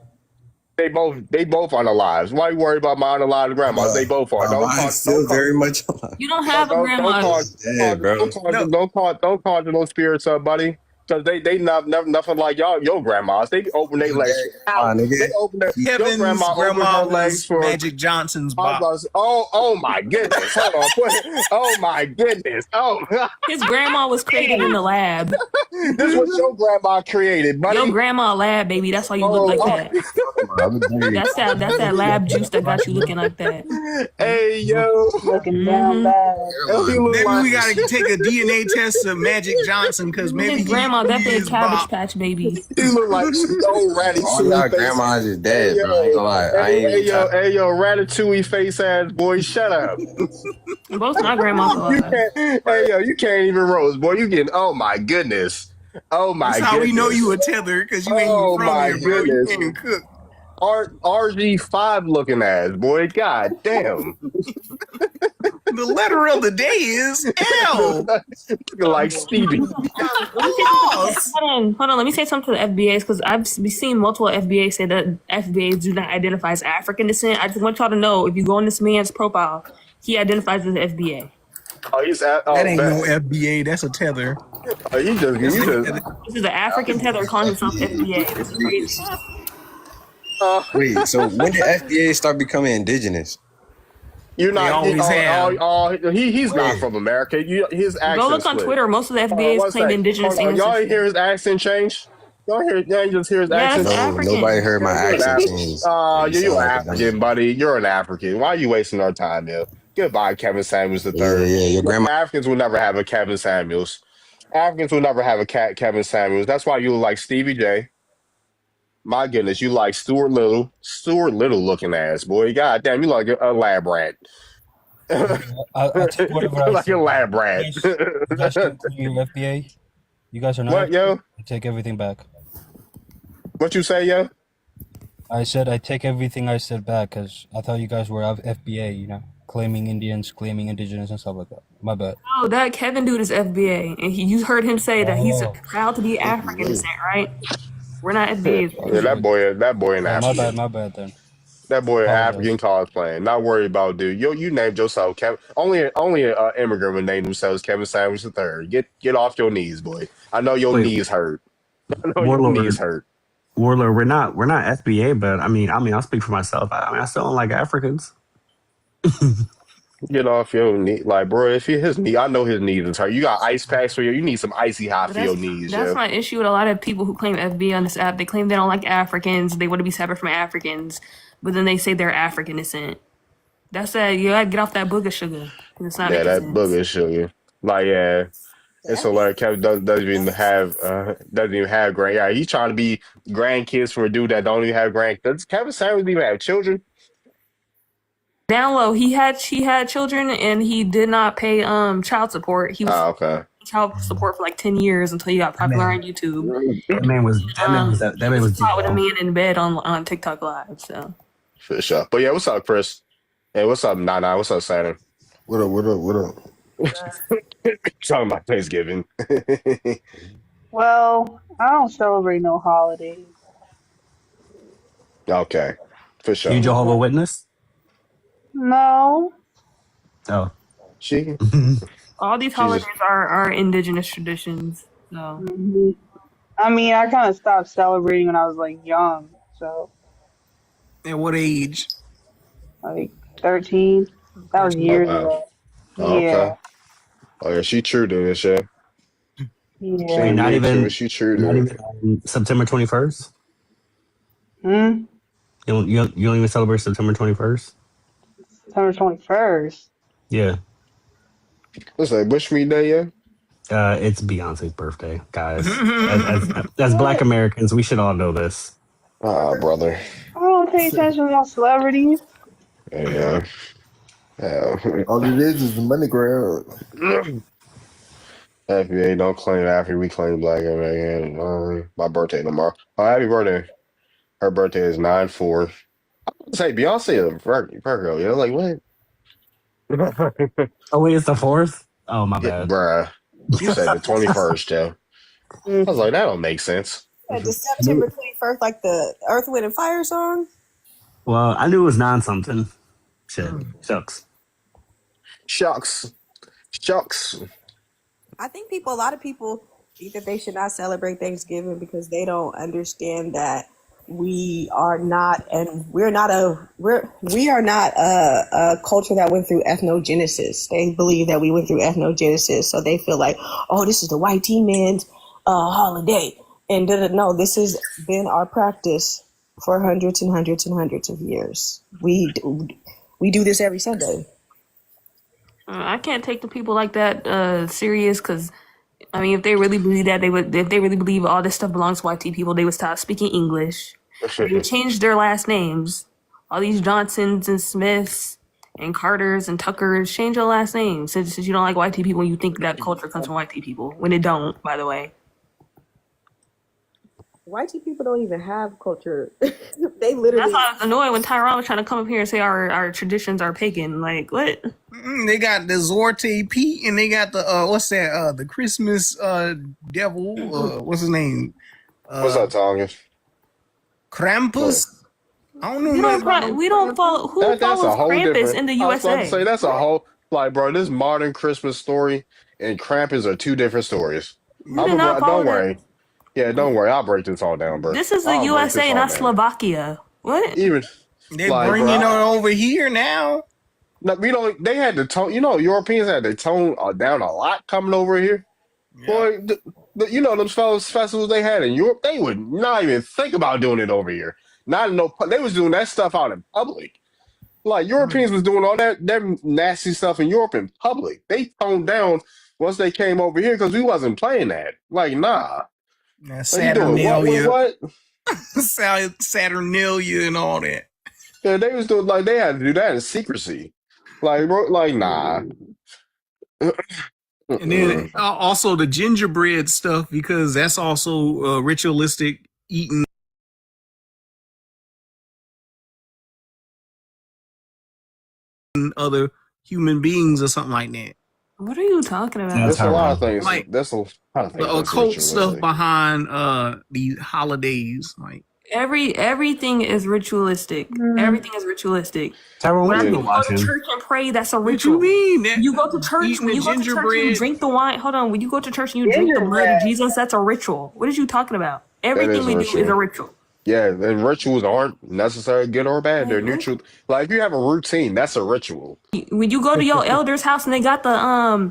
They both are alive. Why you worry about my unalive grandmas? They both are. Mine's still very much alive. You don't have a grandma. Yeah, bro. Don't conjure those spirits up, buddy. Because they nothing like your grandmas. They open their legs. They open your Kevin's grandma opened grandma her legs was for Magic Johnson's I was bop. about to say, oh my goodness. Hold on. Oh my goodness. Oh His grandma was created in the lab. this was your grandma created, buddy. Your grandma lab, baby. That's why you look like that. That's that lab juice that got you looking like that. Hey yo. Maybe we gotta take a DNA test of Magic Johnson because maybe His grandma definitely a Cabbage Patch baby. You look like so ratty. All y'all grandmas is dead, bro. I ain't gonna lie. I ain't even try- Hey yo, ratatouille face ass boy, shut up. Both my grandmas are alive. Hey yo, you can't even roast, boy. You getting oh my goodness. Oh my That's goodness. how we know you a tether because you ain't even from here, bro. You can't even cook. RG5 looking ass, boy. God damn. The letter of the day is L. Looking like Stevie. Hold on. Let me say something to the FBAs because I've seen multiple FBAs say that FBAs do not identify as African descent. I just want y'all to know if you go on this man's profile, he identifies as FBA. Oh, he's That ain't no FBA. That's a tether. Oh, you just. This is an African tether calling himself FBA. This is crazy. Wait, so when did FBA start becoming indigenous? You're not. He's Wait. not from America. His accent. Go look on Twitter. Most of the FBAs claim indigenous Y'all ancestry. ain't hear his accent change? Y'all ain't just hear his accent? that's African. Nobody heard my accent change. You're an African, buddy. You're an African. Why are you wasting our time, yo? Goodbye, Kevin Samuels III. Yeah, your grandma. Africans will never have a Kevin Samuels. Africans will never have a Kevin Samuels. That's why you look like Stevie J. My goodness, you like Stuart Little looking ass, boy. God damn, you like a lab rat. I take whatever I like said. a lab rat. You guys can claim your FBA. You guys are not. What, yo? I take everything back. What you say, yo? I said I take everything I said back because I thought you guys were FBA, you know, claiming Indians, claiming indigenous and stuff like that. My bad. Oh, that Kevin dude is FBA, and you heard him say that he's proud to be African descent, right? We're not FBAs. Yeah, that boy in Africa. My bad then. That boy Apologize. African cosplaying. Not worried about dude. You named yourself Kevin. Only an immigrant would name themselves Kevin Samuels III. Get off your knees, boy. I know your knees hurt. I know your knees hurt. Warlord, we're not FBA, but I mean, I'll speak for myself. I still don't like Africans. Get off your knee, like bro. If his knee, I know his knees is hurt. You got ice packs for you. You need some icy hot for your knees, That's yo. my issue with a lot of people who claim FBA on this app. They claim they don't like Africans. They want to be separate from Africans, but then they say they're African descent. That's that. You gotta get off that booger sugar. It's not Yeah, making that sense. booger sugar. Like yeah. It's hilarious. Kevin doesn't even have grand. Yeah, he's trying to be grandkids for a dude that don't even have grand. Does Kevin Samuels even have children? Down low, he had children and he did not pay child support. He was okay. child support for like 10 years until he got popular on YouTube. That man was caught with a man in bed on TikTok Live. So For sure. But yeah, what's up, Chris? Hey, what's up, Nana? What's up, Saturn? What up? What up? What up? Talking about Thanksgiving. Well, I don't celebrate no holidays. Okay, for sure. You Jehovah Witness? No. Oh. She. all these holidays are indigenous traditions. So. I mean, I kind of stopped celebrating when I was like young. So. At what age? Like 13. That was years ago. Oh, Yeah. okay. Oh yeah, she true to this shit. Yeah. Wait, not even September 21st? Hmm? You don't even celebrate September 21st? September 21st. Yeah. What's that? Bush Meat Day, yeah? It's Beyonce's birthday, guys. as Black Americans, we should all know this. Brother. I don't pay attention to celebrities. Yeah. All it is the money grab. FBA don't claim after we claim Black American. My birthday tomorrow. Oh, happy birthday. Her birthday is 9/4. I was say Beyonce is a Virgo. You know, like what? Oh wait, it's the 4th? Oh my bad. Bruh. You said the 21st, Joe. I was like, that don't make sense. The September 21st, like the Earth, Wind, and Fire song? Well, I knew it was 9-something. Shit. Shucks. I think a lot of people think that they should not celebrate Thanksgiving because they don't understand that we are not a culture that went through ethnogenesis. They believe that we went through ethnogenesis, so they feel like, oh, this is the white man's holiday, and no, this has been our practice for hundreds and hundreds and hundreds of years. We do this every Sunday. I can't take the people like that serious because, I mean, if they really believe that, if they really believe all this stuff belongs to white people, they would stop speaking English. They would change their last names. All these Johnsons and Smiths and Carters and Tuckers, change your last name since you don't like white people. You think that culture comes from white people when it don't, by the way. White people don't even have culture. They literally. That's why I was annoyed when Tyrone was trying to come up here and say our traditions are pagan. Like what? They got the Zorte Pete and they got the what's that? The Christmas devil. What's his name? What's that, Tonga? Krampus. I don't know. We don't follow. Who That's follows a whole Krampus different. in the I was about USA? to say that's a whole bro. This modern Christmas story and Krampus are two different stories. Don't worry. Yeah, don't worry. I'll break this all down, bro. This is the USA, not Slovakia. What? Even they bringing it over here now. No, we don't. They had to tone. Europeans had to tone down a lot coming over here. Yeah. Boy, them festivals they had in Europe, they would not even think about doing it over here. They was doing that stuff out in public. Like Europeans was doing all that nasty stuff in Europe in public. They toned down once they came over here because we wasn't playing that. Like, nah. Saturnalia. What? Saturnalia and all that. Yeah, they was doing they had to do that in secrecy. Nah. And then also the gingerbread stuff because that's also ritualistic eating. Other human beings or something like that. What are you talking about? There's a lot of things. Like there's a lot of things. The occult stuff behind these holidays, like everything is ritualistic. Everything is ritualistic. Tyrone, when you go to church and pray, that's a ritual. What you mean? You go to church when you go to church and you drink the wine. Hold on, when you go to church and you drink the blood of Jesus, that's a ritual. What are you talking about? Everything we do is a ritual. Yeah, and rituals aren't necessarily good or bad. They're neutral. Like if you have a routine, that's a ritual. When you go to your elder's house and they got the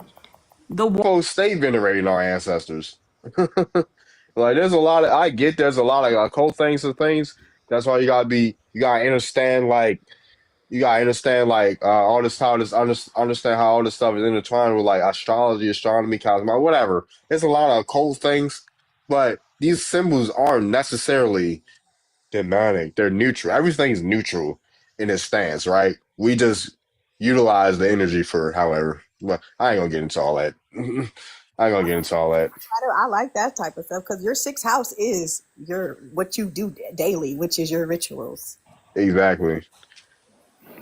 folks stay venerating our ancestors. Like there's a lot of there's a lot of occult things and things. That's why you gotta understand like You gotta understand like all this how this understand how all this stuff is intertwined with like astrology, astronomy, cosmology, whatever. It's a lot of occult things, but these symbols aren't necessarily demonic. They're neutral. Everything's neutral in its stance, right? We just utilize the energy for it, however. But I ain't gonna get into all that. I ain't gonna get into all that. I like that type of stuff because your sixth house is your what you do daily, which is your rituals. Exactly.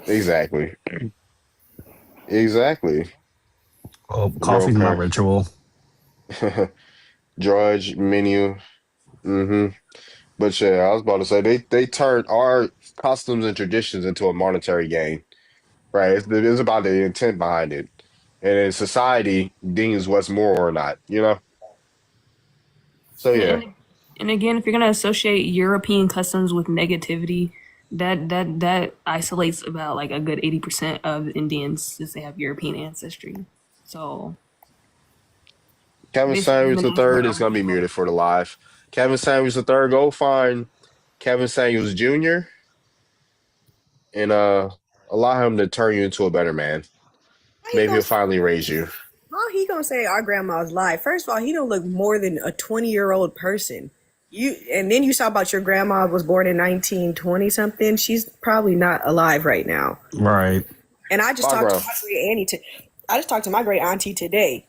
Exactly. Exactly. Oh, Bro, coffee's my okay. ritual. Drudge menu. But yeah, I was about to say they turned our customs and traditions into a monetary gain, right? It's about the intent behind it, and then society deems what's more or not, you know. So And, yeah, and again, if you're gonna associate European customs with negativity, that isolates about like a good 80% of Indians since they have European ancestry. So Kevin this is Samuels the the natural third is gonna be outcome. muted for the live. Kevin Samuels the third, go find Kevin Samuels Jr. and allow him to turn you into a better man. How he Maybe gonna he'll finally raise you. say our grandma's live? First of all, he don't look more than a 20-year-old person. You and then you saw about your grandma was born in 1920 something. She's probably not alive right now. Right. And I just My talked to bro. my great auntie. I just talked to my great auntie today,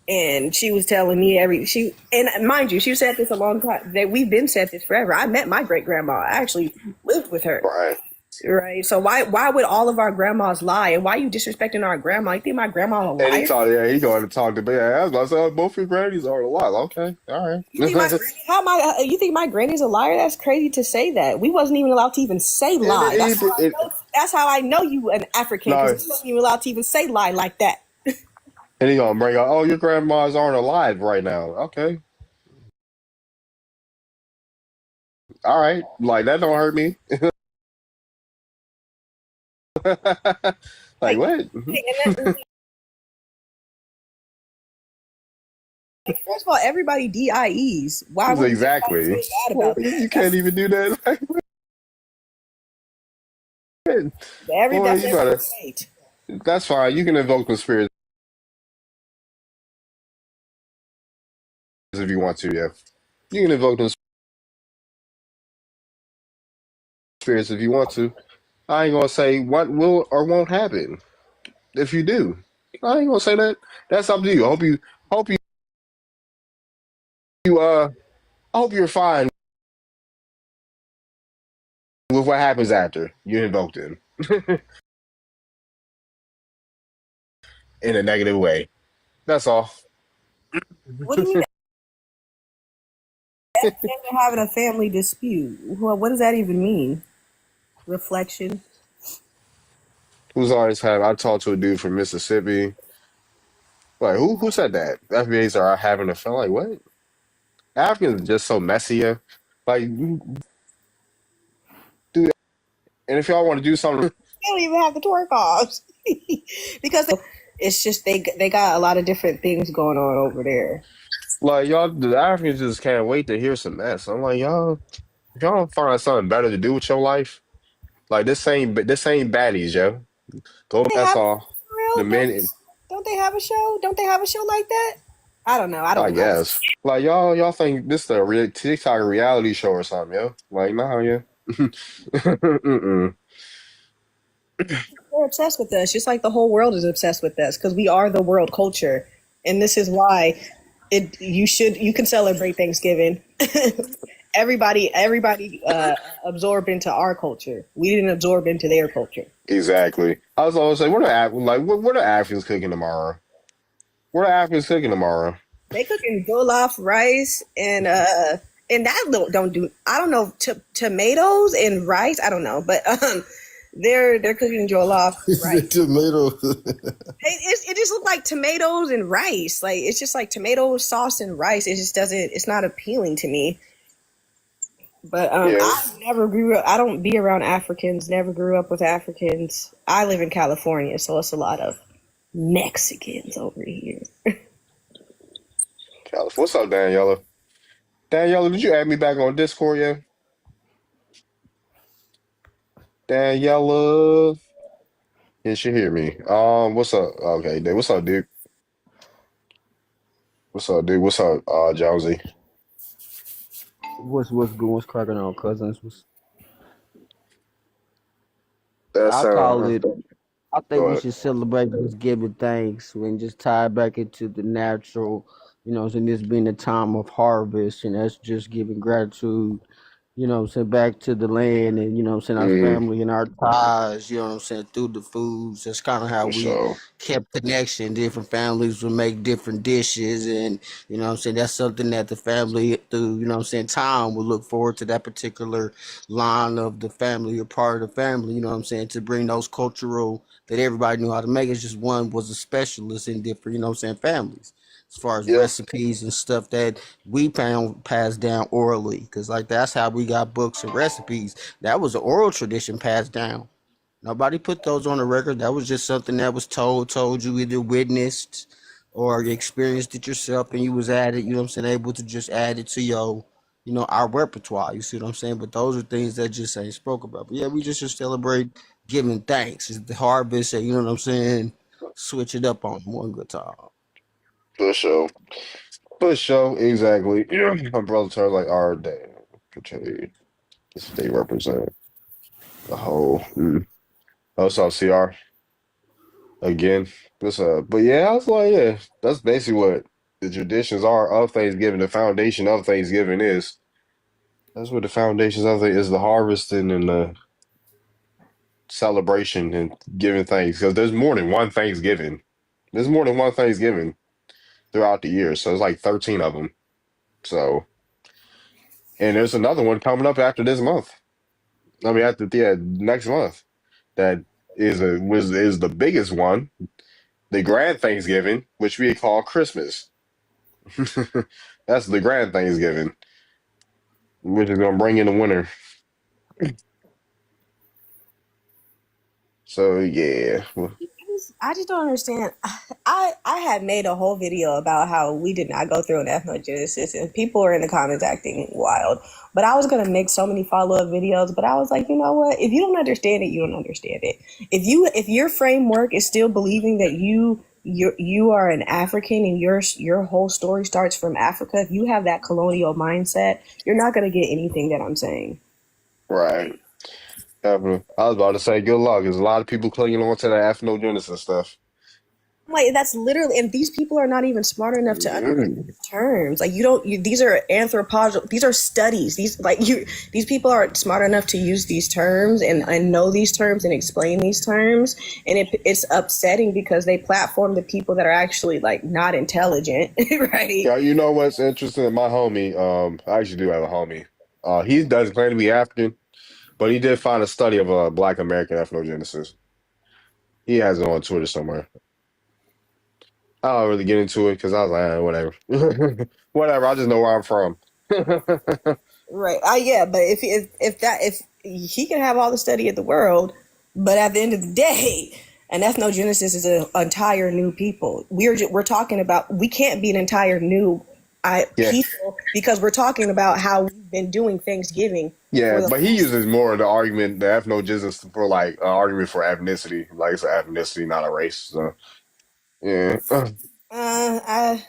and she was telling me and mind you, she said this a long time that we've been said this forever. I met my great grandma. I actually lived with her. Right. Right. So why would all of our grandmas lie? And why are you disrespecting our grandma? You think my grandma a And he liar? talked, yeah, he going to talk to me. Yeah, I was about to say, oh, both your grannies are alive. Okay, all right. You think my you think my granny's a liar? That's crazy to say that. We wasn't even allowed to even say lie. That's how I know you an African No, because we wasn't even allowed to even say lie like that. and he gonna bring up, oh, your grandmas aren't alive right now. Okay, all right, like that don't hurt me. Like what? First of all, everybody DIEs. Why would we Exactly. feel bad about You that? can't even do that. Like, boy, That's you better. fate. That's fine. You can invoke conspiracy if you want to. Yeah, you can invoke conspiracy if you want to. I ain't gonna say what will or won't happen if you do. I ain't gonna say that. That's up to you. You I hope you're fine with what happens after you invoked him in a negative way. That's all. What do you mean? They're having a family dispute. What does that even mean? Reflection. Who's always had? I talked to a dude from Mississippi. Like who said that? FBAs are having a fun. Like what? Africans are just so messy. Yeah. Like dude. And if y'all want to do something, They don't even have the twerk offs because it's just they got a lot of different things going on over there. like y'all, the Africans just can't wait to hear some mess. I'm like y'all, if y'all don't find something better to do with your life, like this ain't baddies, yo. Go. They That's have all. The real men, don't they have a show? Don't they have a show like that? I don't know. I I don't know. guess. Like y'all think this is a real TikTok reality show or something, yo? Like, nah, yeah. Mm-mm. They're obsessed with us, just like the whole world is obsessed with us because we are the world culture, and this is why you can celebrate Thanksgiving. everybody absorbed into our culture. We didn't absorb into their culture. Exactly. I was always say, what are Africans cooking tomorrow? What are Africans cooking tomorrow? They cooking jollof rice and that don't do. I don't know tomatoes and rice. I don't know, but they're cooking jollof rice. Tomato. It just looked like tomatoes and rice. Like it's just like tomato sauce and rice. It just doesn't. It's not appealing to me. But Yeah. I never grew up. I don't be around Africans. Never grew up with Africans. I live in California, so it's a lot of Mexicans over here. What's up, Daniela? Daniela, did you add me back on Discord yet? Daniela. Can she hear me? What's up? Okay, dude. What's up, dude? What's up, dude? What's up, Jonesy? What's good? What's cracking on, cousins? That's I call it. I go think we ahead. should celebrate just giving thanks and just tie it back into the natural. And this being a time of harvest, and that's just giving gratitude. Back to the land, and our Mm-hmm. family and our ties. Through the foods. That's kind of how For we sure. kept connection. Different families would make different dishes, and that's something that the family through time will look forward to that particular line of the family or part of the family. To bring those cultural that everybody knew how to make. It's just one was a specialist in different families as far as Yeah. recipes and stuff that we found passed down orally, because like that's how we got books and recipes. That was an oral tradition passed down. Nobody put those on the record. That was just something that was told you, either witnessed or you experienced it yourself, and you was added, able to just add it to your, our repertoire. You see what I'm saying? But those are things that just ain't spoke about. But yeah, we just should celebrate giving thanks. It's the harvest, and switch it up on one good time. For sure. For sure. Exactly. My brother turns like our day. They represent the whole. Oh, what's up, CR? Again. What's up? But yeah, I was like, yeah, that's basically what the traditions are of Thanksgiving. The foundation of Thanksgiving is. That's what the foundations of it is: the harvesting and the celebration and giving thanks. Because there's more than one Thanksgiving. There's more than one Thanksgiving throughout the year. So it's like 13 of them. So, and there's another one coming up after this month. I mean, next month. That is the biggest one, the grand Thanksgiving, which we call Christmas. That's the grand Thanksgiving, which is gonna bring in the winter. So yeah. I just don't understand. I had made a whole video about how we did not go through an ethnogenesis, and people were in the comments acting wild. But I was gonna make so many follow-up videos, but I was like, you know what? If you don't understand it, you don't understand it. If your framework is still believing that you are an African and your whole story starts from Africa, if you have that colonial mindset, you're not gonna get anything that I'm saying. Right. I was about to say good luck. There's a lot of people clinging on to that ethnogenesis stuff. Like that's literally, and these people are not even smart enough to understand terms. Like these are anthropological. These are studies. These people aren't smart enough to use these terms and know these terms and explain these terms. And it's upsetting because they platform the people that are actually like not intelligent, right? Yeah, you know what's interesting? My homie, I actually do have a homie. He doesn't claim to be African, but he did find a study of Black American ethnogenesis. He has it on Twitter somewhere. I don't really get into it because I was like, whatever. Whatever, I just know where I'm from. Right. Yeah, but if he can have all the study of the world, but at the end of the day, an ethnogenesis is an entire new people. We're talking about, we can't be an entire new Yeah. people because we're talking about how we've been doing Thanksgiving. Yeah, for the but he uses more the argument, the ethnogenesis for like argument for ethnicity. Like it's an ethnicity, not a race. So yeah. I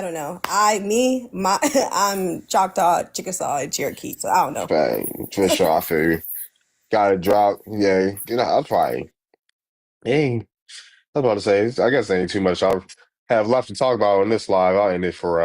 don't know. I'm Choctaw, Chickasaw, and Cherokee, so I don't know. Bang. For sure, I feel you. Got to drop. Yeah, I'll probably. Dang. I was about to say, I guess there ain't too much I have left to talk about on this live. I'll end it for